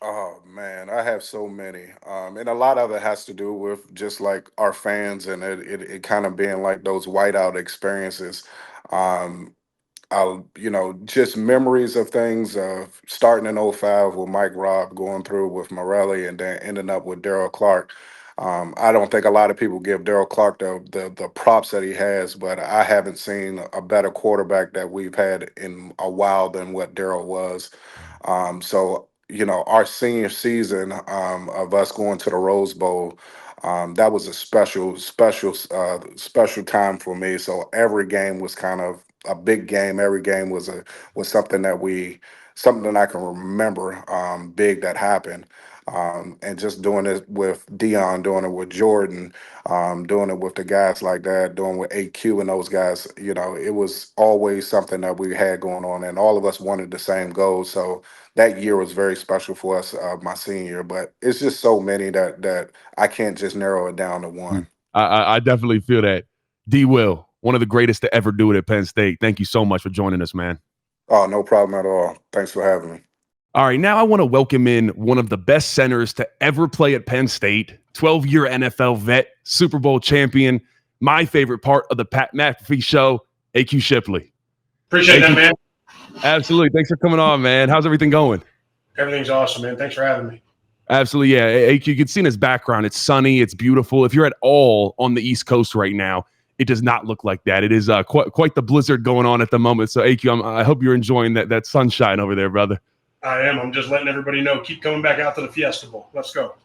Oh man, I have so many, and a lot of it has to do with just like our fans and it kind of being like those whiteout experiences. Um, just memories of things of starting in '05 with Mike Robb, going through with Morelli, and then ending up with Daryl Clark. I don't think a lot of people give Daryl Clark the props that he has, but I haven't seen a better quarterback that we've had in a while than what Daryl was. So our senior season of us going to the Rose Bowl, that was a special time for me. So every game was kind of a big game. Every game was something something that I can remember big that happened. And just doing it with Deon, doing it with Jordan, doing it with the guys like that, doing with AQ and those guys, it was always something that we had going on, and all of us wanted the same goal. So that year was very special for us, my senior year. But it's just so many that I can't just narrow it down to one. I definitely feel that. D. Will, one of the greatest to ever do it at Penn State. Thank you so much for joining us, man. Oh, no problem at all. Thanks for having me. All right, now I want to welcome in one of the best centers to ever play at Penn State, 12-year NFL vet, Super Bowl champion, my favorite part of the Pat McAfee show, AQ Shipley. Appreciate that, man. Absolutely. Thanks for coming on, man. How's everything going? Everything's awesome, man. Thanks for having me. Absolutely, yeah. AQ, you can see in his background, it's sunny, it's beautiful. If you're at all on the East Coast right now, it does not look like that. It is quite the blizzard going on at the moment. So, AQ, I hope you're enjoying that sunshine over there, brother. I am. I'm just letting everybody know. Keep coming back out to the Fiesta Bowl. Let's go.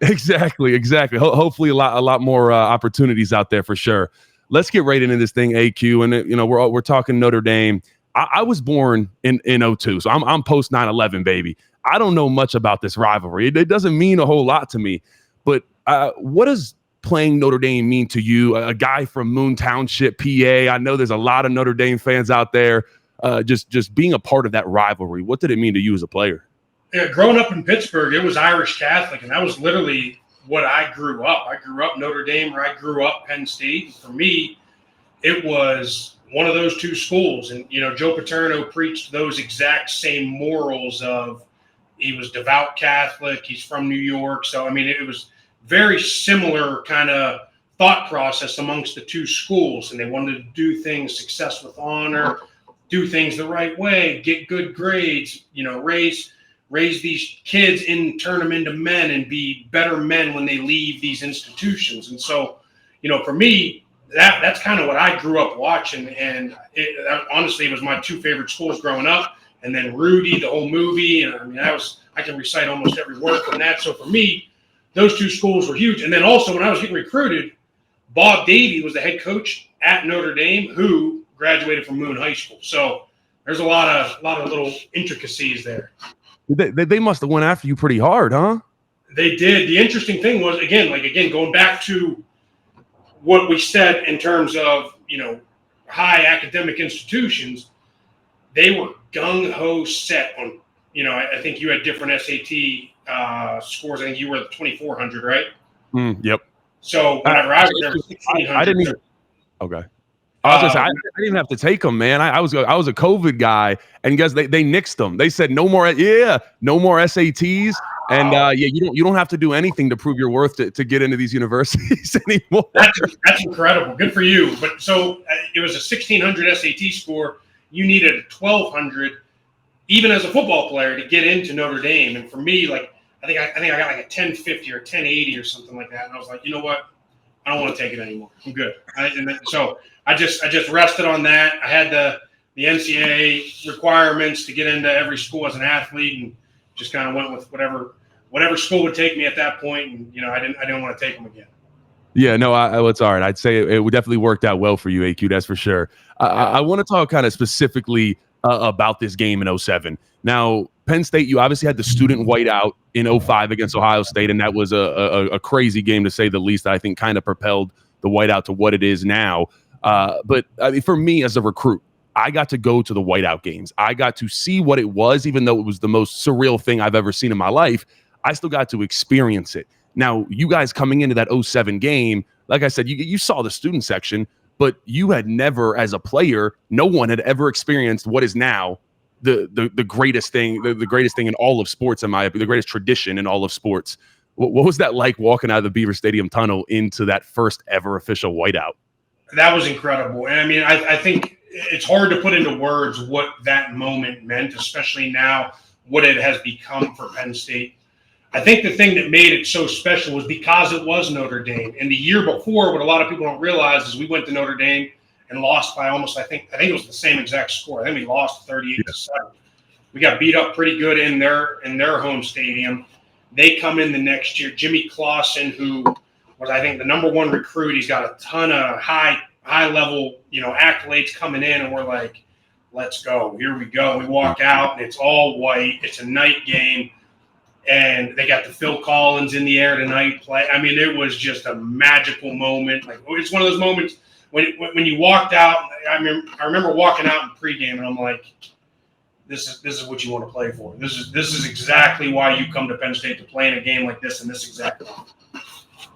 Exactly. Hopefully, a lot more opportunities out there for sure. Let's get right into this thing, AQ. And we're talking Notre Dame. I was born in 02, so I'm post 9/11, baby. I don't know much about this rivalry. It doesn't mean a whole lot to me. But what does playing Notre Dame mean to you? A guy from Moon Township, PA. I know there's a lot of Notre Dame fans out there. Just being a part of that rivalry. What did it mean to you as a player? Yeah, growing up in Pittsburgh, it was Irish Catholic, and that was literally what I grew up. I grew up Notre Dame, or I grew up Penn State. For me, it was one of those two schools. And, Joe Paterno preached those exact same morals of he was devout Catholic. He's from New York. So, it was very similar kind of thought process amongst the two schools. And they wanted to do things, success with honor, do things the right way, get good grades, raise these kids and turn them into men and be better men when they leave these institutions. And so, for me, that's kind of what I grew up watching. And honestly, it was my two favorite schools growing up. And then Rudy, the whole movie. And I can recite almost every word from that. So for me, those two schools were huge. And then also when I was getting recruited, Bob Davie was the head coach at Notre Dame who graduated from Moon High School. So there's a lot of little intricacies there. They must have went after you pretty hard, huh? They did. The interesting thing was, again, going back to what we said in terms of, high academic institutions, they were gung-ho set on, I think you had different SAT scores. I think you were at 2,400, right? Yep. So whenever I was there, 1,600. I didn't even – okay. I didn't even have to take them, man. I was a COVID guy, and guys, they nixed them. They said no more SATs, and you don't have to do anything to prove your worth to get into these universities anymore. That's incredible. Good for you. But so it was a 1,600 SAT score. You needed a 1,200, even as a football player, to get into Notre Dame. And for me, I think I got like a 1050 or 1080 or something like that. And I was like, you know what? I don't want to take it anymore. I'm good. So I just rested on that. I had the NCAA requirements to get into every school as an athlete, and just kind of went with whatever school would take me at that point. And I didn't want to take them again. Yeah, no, it's all right. I'd say it definitely worked out well for you, AQ. That's for sure. I want to talk kind of specifically about this game in 07. Now, Penn State, you obviously had the student whiteout in 05 against Ohio State, and that was a crazy game to say the least. I think kind of propelled the whiteout to what it is now. But for me as a recruit, I got to go to the whiteout games. I got to see what it was, even though it was the most surreal thing I've ever seen in my life. I still got to experience it. Now, you guys coming into that 07 game, like I said, you saw the student section, but you had never, as a player, no one had ever experienced what is now the greatest thing, the greatest thing in all of sports, in my opinion, the greatest tradition in all of sports. What was that like walking out of the Beaver Stadium tunnel into that first ever official whiteout? That was incredible. And I think it's hard to put into words what that moment meant, especially now what it has become for Penn State. I think the thing that made it so special was because it was Notre Dame. And the year before, what a lot of people don't realize is we went to Notre Dame and lost by almost, I think it was the same exact score. I think we lost 38-7. We got beat up pretty good in their home stadium. They come in the next year. Jimmy Clausen, who was, I think, the number one recruit. He's got a ton of high level, accolades coming in, and we're like, let's go. Here we go. We walk out, and it's all white. It's a night game. And they got the Phil Collins in the air tonight play. It was just a magical moment. It's one of those moments when you walked out. I remember walking out in pregame, and I'm like, this is what you want to play for. This is exactly why you come to Penn State, to play in a game like this in this exact moment.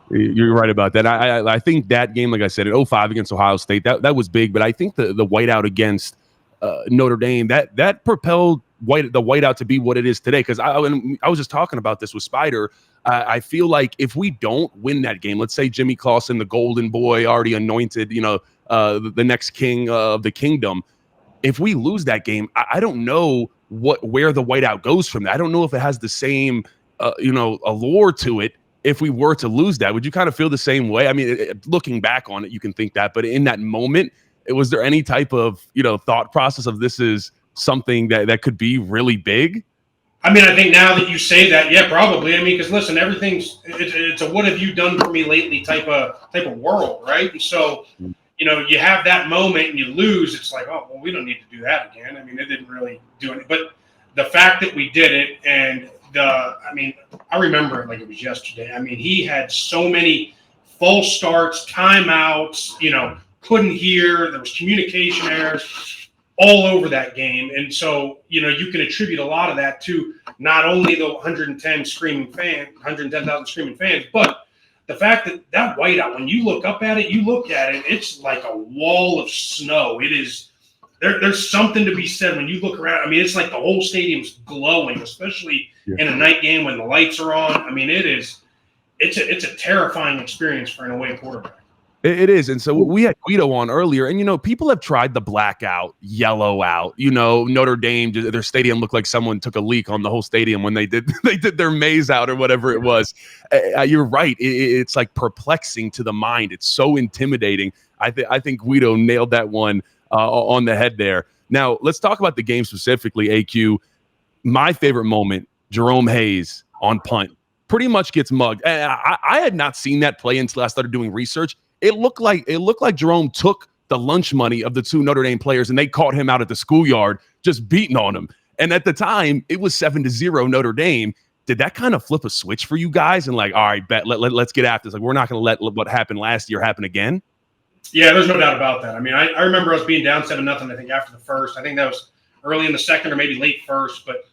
You're right about that. I think that game, like I said, at 05 against Ohio State, that was big. But I think the whiteout against Notre Dame, that propelled the whiteout to be what it is today. Because I was just talking about this with Spider. I feel like if we don't win that game, let's say Jimmy Clausen, the golden boy, already anointed, the next king of the kingdom. If we lose that game, I don't know where the whiteout goes from that. I don't know if it has the same, allure to it. If we were to lose that, would you kind of feel the same way? I mean, looking back on it, you can think that, but in that moment, was there any type of, thought process of this is something that could be really big? I mean, I think now that you say that, yeah, probably. I mean, because listen, it's a "what have you done for me lately" type of world, right? And so, you have that moment and you lose. It's like, oh, well, we don't need to do that again. I mean, it didn't really do anything. But the fact that we did it, and I remember it like it was yesterday. I mean, he had so many false starts, timeouts. Couldn't hear. There was communication errors all over that game. And so, you can attribute a lot of that to not only the 110,000 screaming fans, but the fact that whiteout, when you look up at it, it's like a wall of snow. It is, there's something to be said when you look around. I mean, it's like the whole stadium's glowing, especially in a night game when the lights are on. I mean, it's a terrifying experience for an away quarterback. It is. And so we had Guido on earlier, and, people have tried the blackout, yellow out, Notre Dame, their stadium looked like someone took a leak on the whole stadium when they did their maze out or whatever it was. You're right. It's like perplexing to the mind. It's so intimidating. I think Guido nailed that one on the head there. Now let's talk about the game specifically, AQ. My favorite moment, Jerome Hayes on punt, pretty much gets mugged. I had not seen that play until I started doing research. It looked like Jerome took the lunch money of the two Notre Dame players and they caught him out at the schoolyard just beating on him. And at the time, it was 7-0 Notre Dame. Did that kind of flip a switch for you guys? And like, all right, let's get after this. Like, we're not going to let what happened last year happen again. Yeah, there's no doubt about that. I mean, I remember us being down 7-0, I think, after the first. I think that was early in the second or maybe late first. But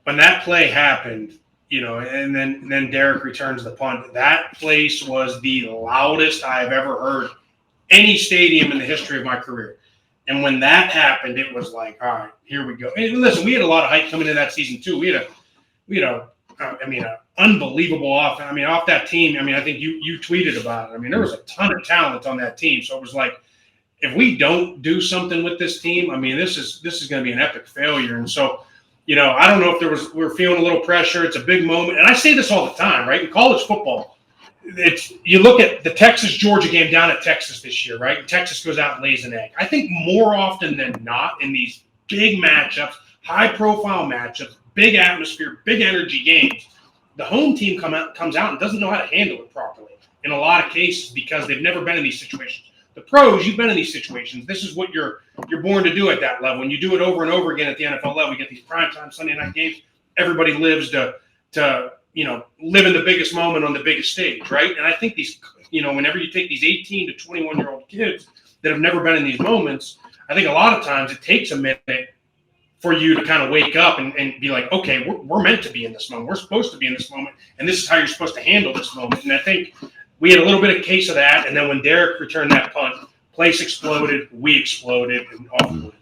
when that play happened, and then Derrick returns the punt. That place was the loudest I've ever heard any stadium in the history of my career. And when that happened, it was like, all right, here we go. And listen, we had a lot of hype coming into that season too. We had an unbelievable offense. I mean, off that team. I mean, I think you tweeted about it. I mean, there was a ton of talent on that team. So it was like, if we don't do something with this team, I mean, this is going to be an epic failure. And so, I don't know if we're feeling a little pressure. It's a big moment. And I say this all the time, right? In college football, you look at the Texas-Georgia game down at Texas this year, right? And Texas goes out and lays an egg. I think more often than not in these big matchups, high-profile matchups, big atmosphere, big energy games, the home team comes out and doesn't know how to handle it properly in a lot of cases because they've never been in these situations. The pros, you've been in these situations. This is what you're born to do at that level. When you do it over and over again at the NFL level, we get these primetime Sunday night games. Everybody lives to live in the biggest moment on the biggest stage, right? And I think these, whenever you take these 18 to 21-year-old kids that have never been in these moments, I think a lot of times it takes a minute for you to kind of wake up and be like, okay, we're meant to be in this moment. We're supposed to be in this moment, and this is how you're supposed to handle this moment. And I think we had a little bit of case of that, and then when Derrick returned that punt, place exploded, we exploded, and off we went.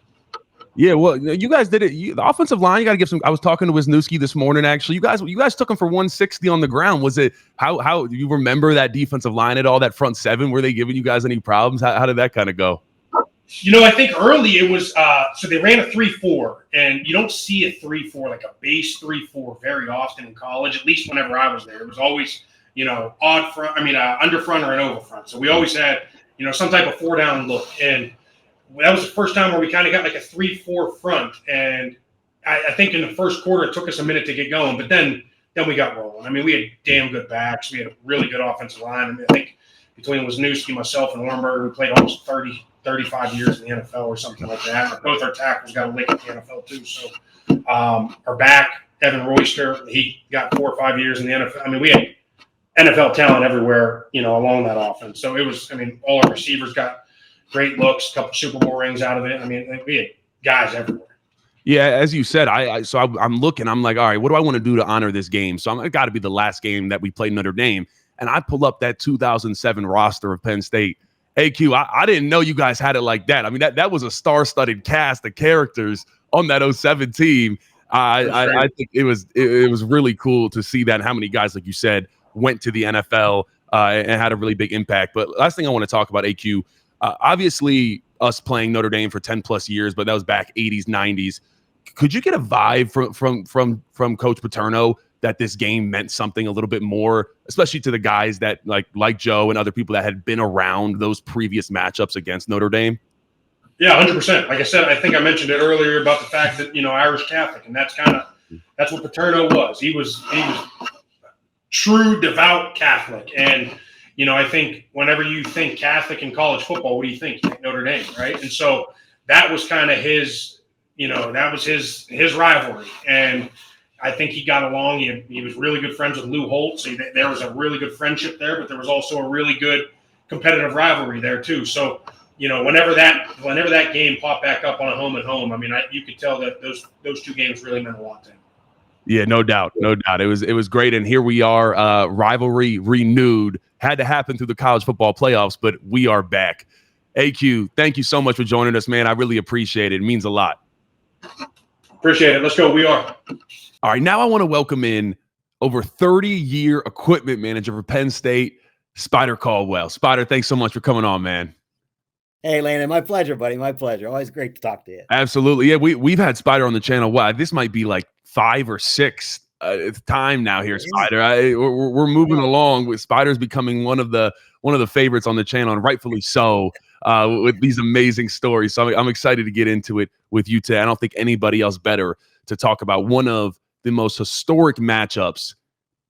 Yeah, well, you guys did it. The offensive line, you got to give some. I was talking to Wisniewski this morning. Actually, you guys took him for 160 on the ground. Was it how do you remember that defensive line at all? That front seven, were they giving you guys any problems? How did that kind of go? I think early it was so they ran a 3-4, and you don't see a 3-4 like a base 3-4 very often in college. At least whenever I was there, it was always odd front. I mean, under front or an over front. So we always had some type of 4-down look, and that was the first time where we kind of got like a 3-4 front. And I think in the first quarter it took us a minute to get going, but then we got rolling. I mean, we had damn good backs. We had a really good offensive line. I mean, I think between Wisniewski, myself, and Warrenberger, we played almost 35 years in the NFL or something like that. Both our tackles got a lick at the NFL too. So our back, Evan Royster, he got 4 or 5 years in the NFL. I mean, we had NFL talent everywhere, along that offense. So it was, all our receivers got great looks, a couple Super Bowl rings out of it. I mean, we had guys everywhere. Yeah, as you said, I'm looking. I'm like, all right, what do I want to do to honor this game? So it got to be the last game that we played Notre Dame. And I pull up that 2007 roster of Penn State, AQ, I didn't know you guys had it like that. I mean, that was a star-studded cast of characters on that '07 team. I think it was really cool to see that, and how many guys, like you said, went to the NFL and had a really big impact. But last thing I want to talk about, AQ, obviously us playing Notre Dame for 10 plus years, but that was back 80s, 90s. Could you get a vibe from Coach Paterno that this game meant something a little bit more, especially to the guys that like Joe and other people that had been around those previous matchups against Notre Dame? Yeah, 100%. Like I said, I think I mentioned it earlier about the fact that, Irish Catholic, and that's what Paterno was. He was true devout Catholic. And, I think whenever you think Catholic in college football, what do you think? You think Notre Dame, right? And so that was kind of his, that was his rivalry. And I think he got along. He was really good friends with Lou Holt. So there was a really good friendship there, but there was also a really good competitive rivalry there too. So, whenever that game popped back up on a home and home, I mean, you could tell that those two games really meant a lot to him. Yeah, no doubt. It was great, and here we are, rivalry renewed. Had to happen through the college football playoffs, but we are back. AQ, thank you so much for joining us, man. I really appreciate it. It means a lot. Appreciate it. Let's go. We are. All right, now I want to welcome in over 30-year equipment manager for Penn State, Spider Caldwell. Spider, thanks so much for coming on, man. Hey, Landon, my pleasure, buddy. My pleasure. Always great to talk to you. Absolutely. Yeah, we've had Spider on the channel. Wow, this might be like 5 or 6 time now here, Spider. We're moving along with Spider's becoming one of the favorites on the channel, and rightfully so, with these amazing stories. So I'm excited to get into it with you today. I don't think anybody else better to talk about one of the most historic matchups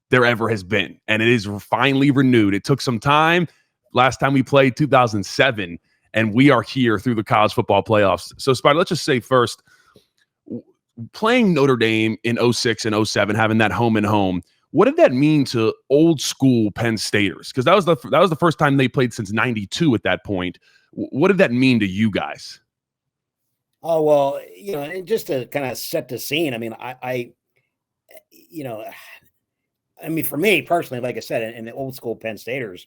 there ever has been, and it is finally renewed. It took some time. Last time we played 2007, and we are here through the college football playoffs. So, Spider, let's just say first, playing Notre Dame in 06 and 07, having that home and home, what did that mean to old school Penn Staters? Because that was the first time they played since '92 at that point. What did that mean to you guys? Oh, well, and just to kind of set the scene, I mean, for me personally, like I said, in the old school Penn Staters,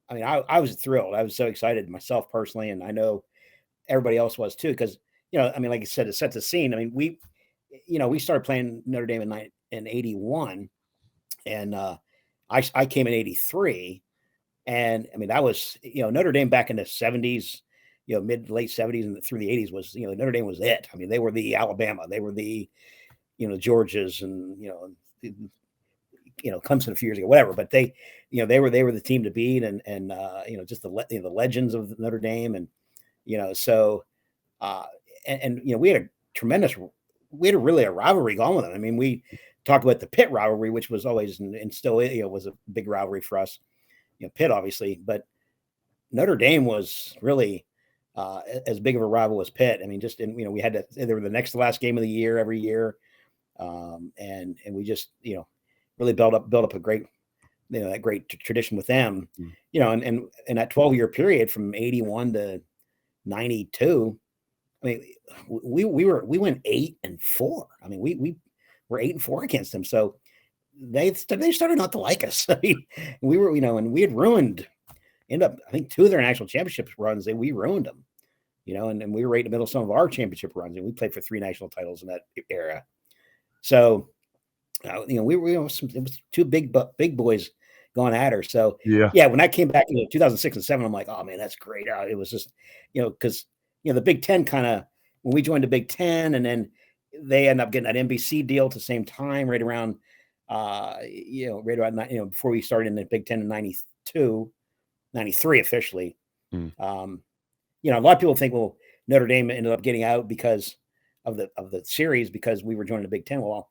I mean, I was thrilled. I was so excited myself personally, and I know everybody else was too. Because like I said, to set the scene. I mean, we started playing Notre Dame in '81, and I came in '83, and I mean that was Notre Dame back in the '70s, mid to late '70s and through the '80s was Notre Dame was it. I mean, they were the Alabama, they were the Georgias, and Clemson a few years ago, whatever. But they were the team to beat, and just the legends of Notre Dame, and so we had really a rivalry going with them. I mean, we talked about the Pitt rivalry, which was always and still was a big rivalry for us. Pitt obviously, but Notre Dame was really as big of a rival as Pitt. I mean, we had they were the next to last game of the year every year, and we just really built up a great that great tradition with them. And that 12-year period from '81 to '92. I mean, we went 8-4. I mean, we were 8-4 against them. So they started not to like us. I mean, we were, and we had ended up, I think 2 of their national championship runs, we ruined them, and we were right in the middle of some of our championship runs, and we played for 3 national titles in that era. So, it was 2 big boys going at her. So yeah, when I came back in 2006 and 2007, I'm like, oh man, that's great. It was just, because the Big Ten when we joined the Big Ten, and then they end up getting that NBC deal at the same time, right around, before we started in the Big Ten in '92, '93 officially. A lot of people think, well, Notre Dame ended up getting out because of the series because we were joining the Big Ten. Well,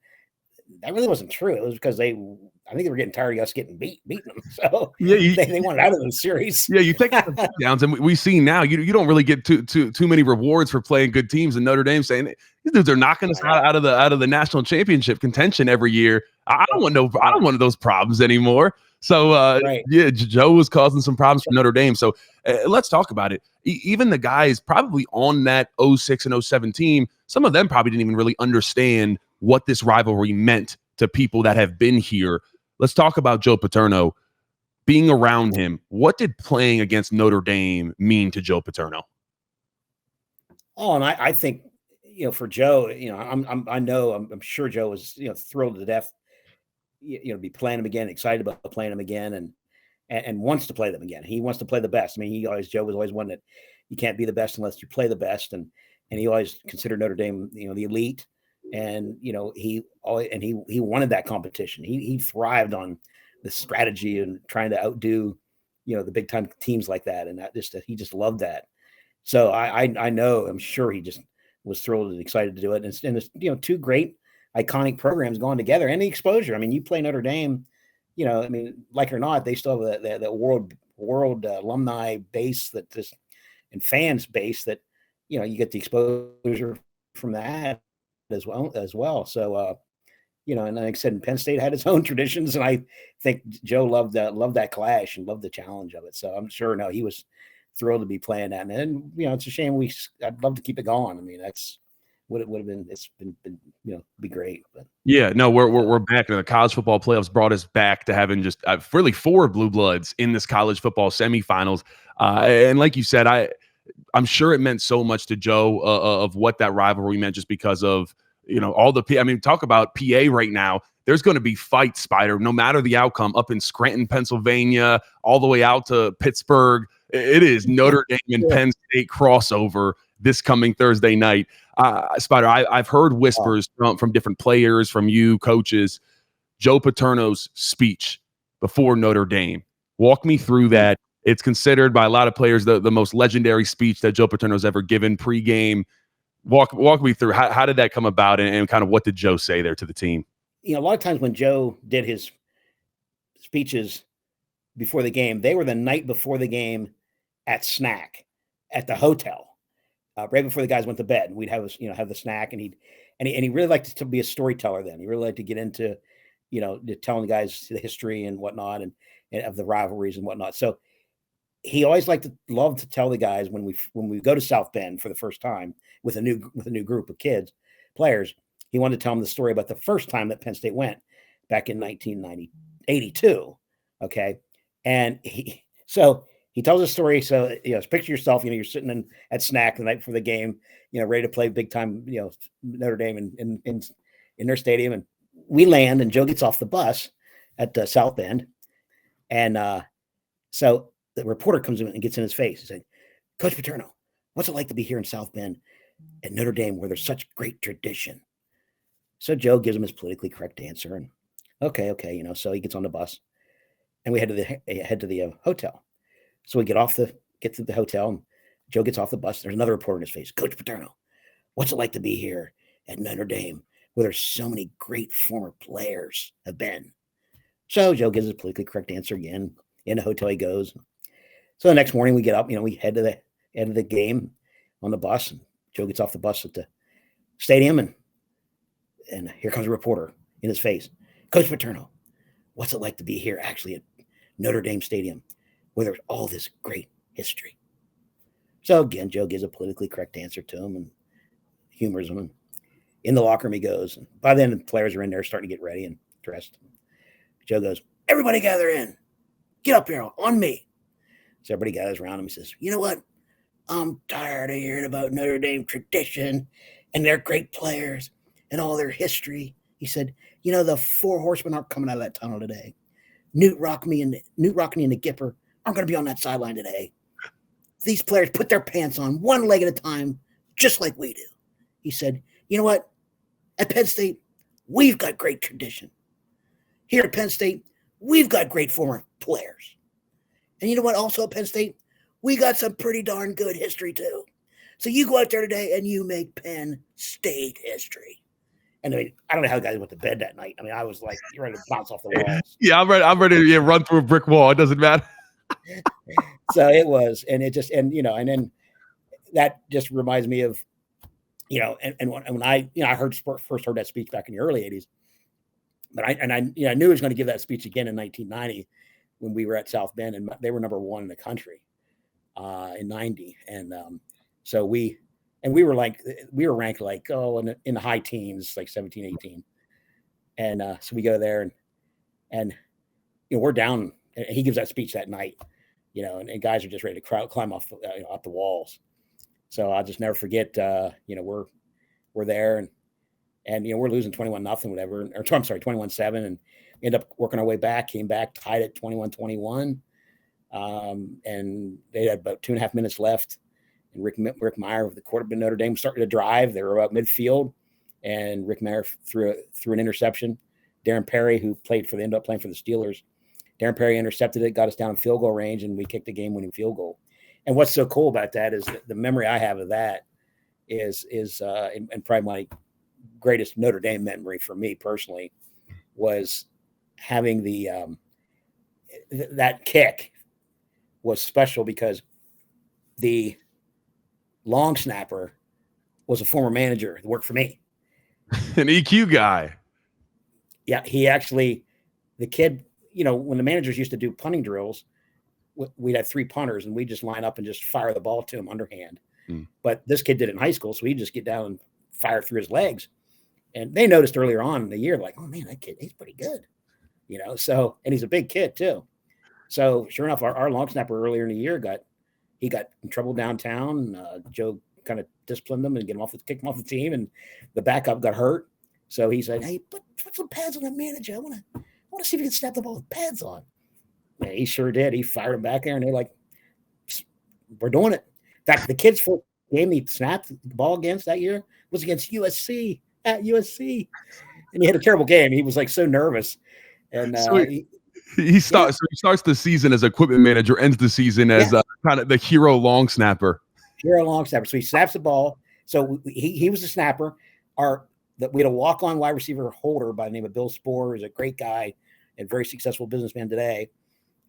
that really wasn't true. It was because I think they were getting tired of us getting beating them. So they wanted out of the series. Yeah, you take the downs, and we see now you don't really get too many rewards for playing good teams. And Notre Dame saying these dudes are knocking us out of the national championship contention every year. I don't want those problems anymore. So yeah, Joe was causing some problems for Notre Dame. So let's talk about it. Even the guys probably on that 06 and 07 team, some of them probably didn't even really understand what this rivalry meant to people that have been here. Let's talk about Joe Paterno. being around him, what did playing against Notre Dame mean to Joe Paterno? Oh, and I think, for Joe, I'm sure Joe was, thrilled to death, to be playing him again, excited about playing him again, and wants to play them again. He wants to play the best. I mean, Joe was always one that you can't be the best unless you play the best, and he always considered Notre Dame, the elite, and he wanted that competition. He thrived on the strategy and trying to outdo, the big time teams like that, and he just loved that. So I know, I'm sure he just was thrilled and excited to do it. And it's two great iconic programs going together, and the exposure. I mean, you play Notre Dame, like it or not, they still have the world alumni base and fans base that, you get the exposure from that as well. So, and like I said, Penn State had its own traditions, and I think Joe loved that clash and loved the challenge of it. So I'm sure, he was thrilled to be playing that. And it's a shame I'd love to keep it going. I mean, that's what it would have been. It's been be great. But yeah, no, we're back. The college football playoffs brought us back to having just really 4 blue bloods in this college football semifinals. And like you said, I'm sure it meant so much to Joe of what that rivalry meant, just because of, all the, talk about PA right now. There's going to be fights, Spider, no matter the outcome, up in Scranton, Pennsylvania, all the way out to Pittsburgh. It is Notre Dame and Penn State crossover this coming Thursday night. Spider, I've heard whispers from different players, from you, coaches, Joe Paterno's speech before Notre Dame. Walk me through that. It's considered by a lot of players the most legendary speech that Joe Paterno's ever given pregame. Walk me through how did that come about, and kind of what did Joe say there to the team? A lot of times when Joe did his speeches before the game, they were the night before the game at snack at the hotel, right before the guys went to bed. We'd have the snack, and he really liked to be a storyteller. Then he really liked to get into, telling the guys the history and whatnot, and of the rivalries and whatnot. So he always loved to tell the guys when we go to South Bend for the first time with a new group of players. He wanted to tell them the story about the first time that Penn State went back in 1982. Okay. And he tells a story. So, picture yourself, you're sitting at snack the night before the game, ready to play big time, Notre Dame in their stadium. And we land, and Joe gets off the bus at South Bend. And so the reporter comes in and gets in his face and saying, "Coach Paterno, what's it like to be here in South Bend at Notre Dame, where there's such great tradition?" So Joe gives him his politically correct answer, and okay, so he gets on the bus, and we head to the hotel. So we get to the hotel, and Joe gets off the bus. There's another reporter in his face. "Coach Paterno, what's it like to be here at Notre Dame, where there's so many great former players have been?" So Joe gives his politically correct answer again. In the hotel he goes. So the next morning we get up, we head to the end of the game on the bus, and Joe gets off the bus at the stadium, and here comes a reporter in his face. "Coach Paterno, what's it like to be here actually at Notre Dame Stadium, where there's all this great history?" So again, Joe gives a politically correct answer to him and humors him. And in the locker room he goes. And by then the players are in there starting to get ready and dressed. Joe goes, "Everybody gather in. Get up here on me." So everybody gathers around him. He says, "You know what? I'm tired of hearing about Notre Dame tradition and their great players and all their history." He said, "The 4 horsemen aren't coming out of that tunnel today. Newt Rockne and the Gipper aren't going to be on that sideline today. These players put their pants on one leg at a time, just like we do." He said, "You know what? At Penn State, we've got great tradition. Here at Penn State, we've got great former players. And you know what? Also at Penn State, we got some pretty darn good history too. So you go out there today and you make Penn State history." And I don't know how the guys went to bed that night. I was like, you're ready to bounce off the walls. Yeah, I'm ready to run through a brick wall. It doesn't matter. So it was, and then that just reminds me of, and when I first heard that speech back in the early 80s, but I knew he was going to give that speech again in 1990 when we were at South Bend, and they were number 1 in the country in 90. And so we were ranked like, in the high teens, like 17, 18. And so we go there and we're down and he gives that speech that night, and guys are just ready to climb off the walls. So I'll just never forget. We're there, and we're losing 21-0, whatever, or I'm sorry, 21-7, and end up working our way back. Came back, tied at 21-21, and they had about 2.5 minutes left. And Rick Meyer, the quarterback of Notre Dame, started to drive. They were about midfield, and Rick Meyer threw an interception. Darren Perry, who ended up playing for the Steelers, Darren Perry intercepted it, got us down in field goal range, and we kicked the game-winning field goal. And what's so cool about that is the memory I have of that is and probably my greatest Notre Dame memory for me personally was having that kick was special because the long snapper was a former manager that worked for me. An EQ guy. Yeah, the kid, when the managers used to do punting drills, we'd have 3 punters and we'd just line up and just fire the ball to him underhand. But this kid did it in high school, so he'd just get down and fire through his legs. And they noticed earlier on in the year, like, oh man, that kid, he's pretty good. So, and he's a big kid too. So sure enough, our long snapper earlier in the year got in trouble downtown. Joe kind of disciplined him and kicked him off the team, and the backup got hurt. So he said, hey, put some pads on the manager. I want to see if he can snap the ball with pads on. Yeah, he sure did. He fired him back there, and they're like, we're doing it. In fact, the kid's first game he snapped the ball against that year was against USC at USC. And he had a terrible game. He was like so nervous. And he starts the season as equipment manager, ends the season as kind of the hero long snapper. Hero long snapper. So he snaps the ball. So he was the snapper. We had a walk-on wide receiver holder by the name of Bill Spohr, who's a great guy and very successful businessman today.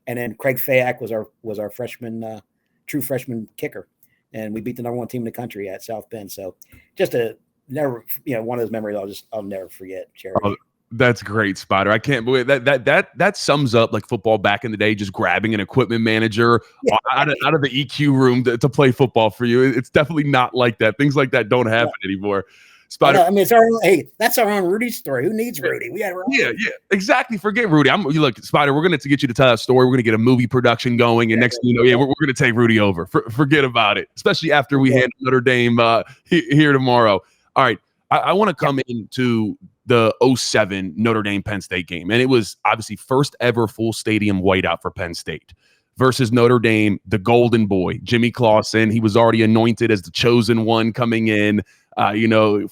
And then Craig Fayak was our freshman, true freshman kicker. And we beat the #1 team in the country at South Bend. So just one of those memories I'll never forget, Jerry. Oh, that's great, Spider. I can't believe that sums up like football back in the day, just grabbing an equipment manager out of the EQ room to play football for you. It's definitely not like that. Things like that don't happen anymore. Spider. I mean, it's our own, that's our own Rudy story. Who needs Rudy? We had our own. Yeah, exactly. Forget Rudy. Look, Spider. We're going to get you to tell that story. We're going to get a movie production going, and next thing you know, we're going to take Rudy over. Forget about it. Especially after we handle Notre Dame here tomorrow. All right, I want to come into the 2007 Notre Dame Penn State game, and it was obviously first ever full stadium whiteout for Penn State versus Notre Dame, the Golden Boy, Jimmy Clausen. He was already anointed as the chosen one coming in.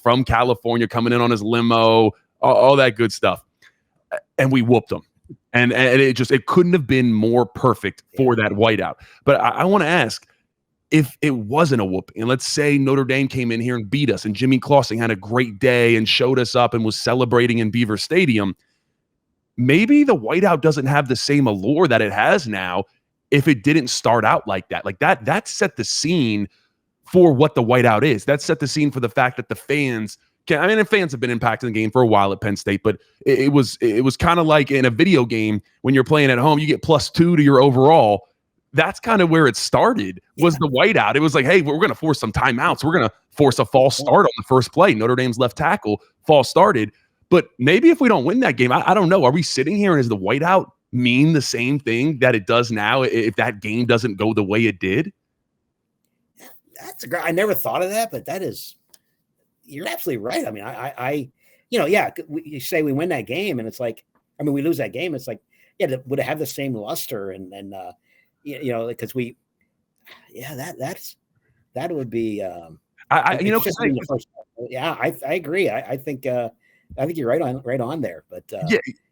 From California, coming in on his limo, all that good stuff. And we whooped them. And it couldn't have been more perfect for that whiteout. But I want to ask, if it wasn't a whoop, and let's say Notre Dame came in here and beat us, and Jimmy Clausen had a great day and showed us up and was celebrating in Beaver Stadium, maybe the whiteout doesn't have the same allure that it has now if it didn't start out like that. Like that set the scene for what the whiteout is. That set the scene for the fact that the fans fans have been impacting the game for a while at Penn State, but it was kind of like in a video game when you're playing at home, you get +2 to your overall. That's kind of where it started, was the whiteout. It was like, hey, we're going to force some timeouts. We're going to force a false start on the first play. Notre Dame's left tackle false started. But maybe if we don't win that game, I don't know. Are we sitting here and does the whiteout mean the same thing that it does now if that game doesn't go the way it did? I never thought of that, but you're absolutely right. I mean, you say we win that game and it's like, we lose that game. It's like, would it have the same luster and because that would be, I agree. I think you're right on there, but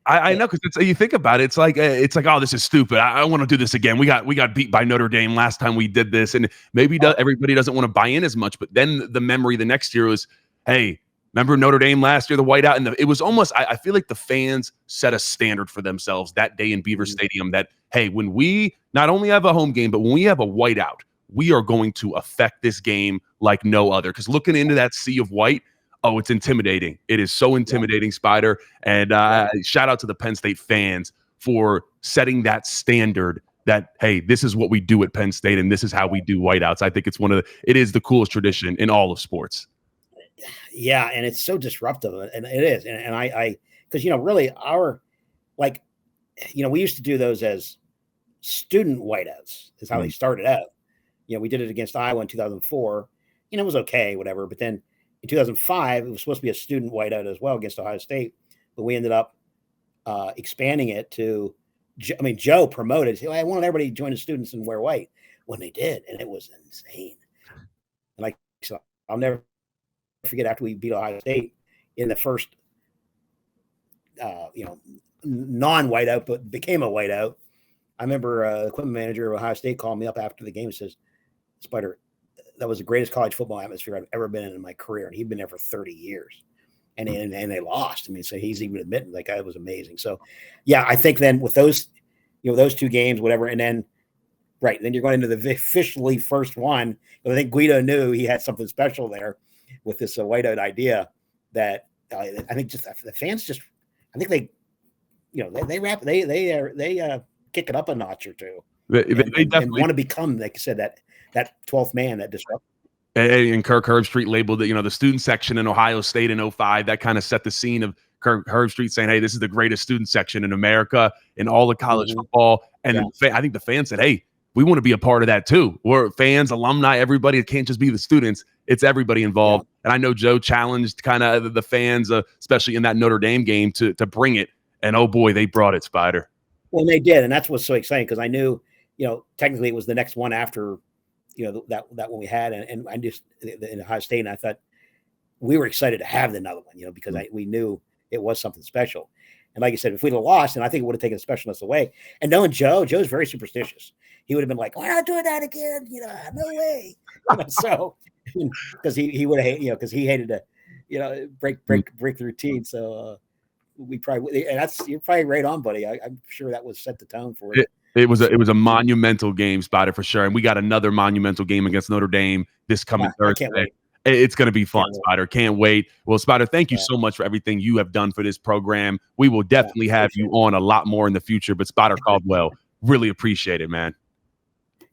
I know, because you think about it, it's like oh, this is stupid. I want to do this again. We got beat by Notre Dame last time we did this, and maybe everybody doesn't want to buy in as much. But then the memory the next year was, hey, remember Notre Dame last year, the whiteout, and it was almost. I feel like the fans set a standard for themselves that day in Beaver Stadium. That hey, when we not only have a home game, but when we have a whiteout, we are going to affect this game like no other. Because looking into that sea of white. Oh, it's intimidating. It is so intimidating, Spider. And shout out to the Penn State fans for setting that standard that, hey, this is what we do at Penn State and this is how we do whiteouts. I think it is the coolest tradition in all of sports. Yeah, and it's so disruptive. And it is. And I because, really we used to do those as student whiteouts is how they started out. We did it against Iowa in 2004. It was okay, whatever. But then in 2005, it was supposed to be a student whiteout as well against Ohio State. But we ended up expanding it to, Joe promoted, I want everybody to join the students and wear white when they did. And it was insane. And so I'll never forget after we beat Ohio State in the first, non-whiteout, but became a whiteout. I remember the equipment manager of Ohio State called me up after the game and says, Spider, that was the greatest college football atmosphere I've ever been in my career. And he'd been there for 30 years. And they lost. So he's even admitting it was amazing. So, yeah, I think then with those, those two games, whatever, and then, right, then you're going into the officially first one. I think Guido knew he had something special there with this whiteout idea that I think just the fans just, I think they, they kick it up a notch or two. They definitely want to become, like I said, that 12th man that disrupts. And Kirk Herbstreit labeled it, the student section in Ohio State in 05. That kind of set the scene of Kirk Herbstreit saying, hey, this is the greatest student section in America in all of college football. And I think the fans said, hey, we want to be a part of that too. We're fans, alumni, everybody. It can't just be the students. It's everybody involved. Yeah. And I know Joe challenged kind of the fans, especially in that Notre Dame game, to bring it. And oh boy, they brought it, Spider. Well, they did. And that's what's so exciting because I knew, technically it was the next one after, that one we had. And I just in Ohio State, and I thought we were excited to have another one, because we knew it was something special. And like you said, if we'd have lost, and I think it would have taken the specialness away. And knowing Joe's very superstitious. He would have been like, we're not doing that again. No way. So, because he would have, because he hated to, break the routine. So we probably, and you're probably right on, buddy. I'm sure that was set the tone for it. It was a monumental game, Spider, for sure. And we got another monumental game against Notre Dame this coming Thursday. It's going to be fun, Spider. Can't wait. Well, Spider, thank you so much for everything you have done for this program. We will definitely have you on a lot more in the future. But Spider Caldwell, really appreciate it, man.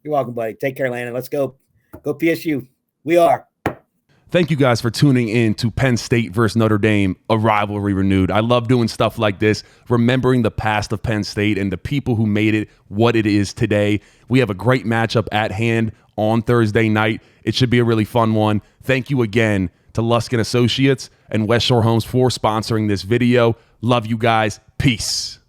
You're welcome, buddy. Take care, Landon. Let's go. Go PSU. We are. Thank you guys for tuning in to Penn State versus Notre Dame, a rivalry renewed. I love doing stuff like this, remembering the past of Penn State and the people who made it what it is today. We have a great matchup at hand on Thursday night. It should be a really fun one. Thank you again to Luskin Associates and West Shore Homes for sponsoring this video. Love you guys. Peace.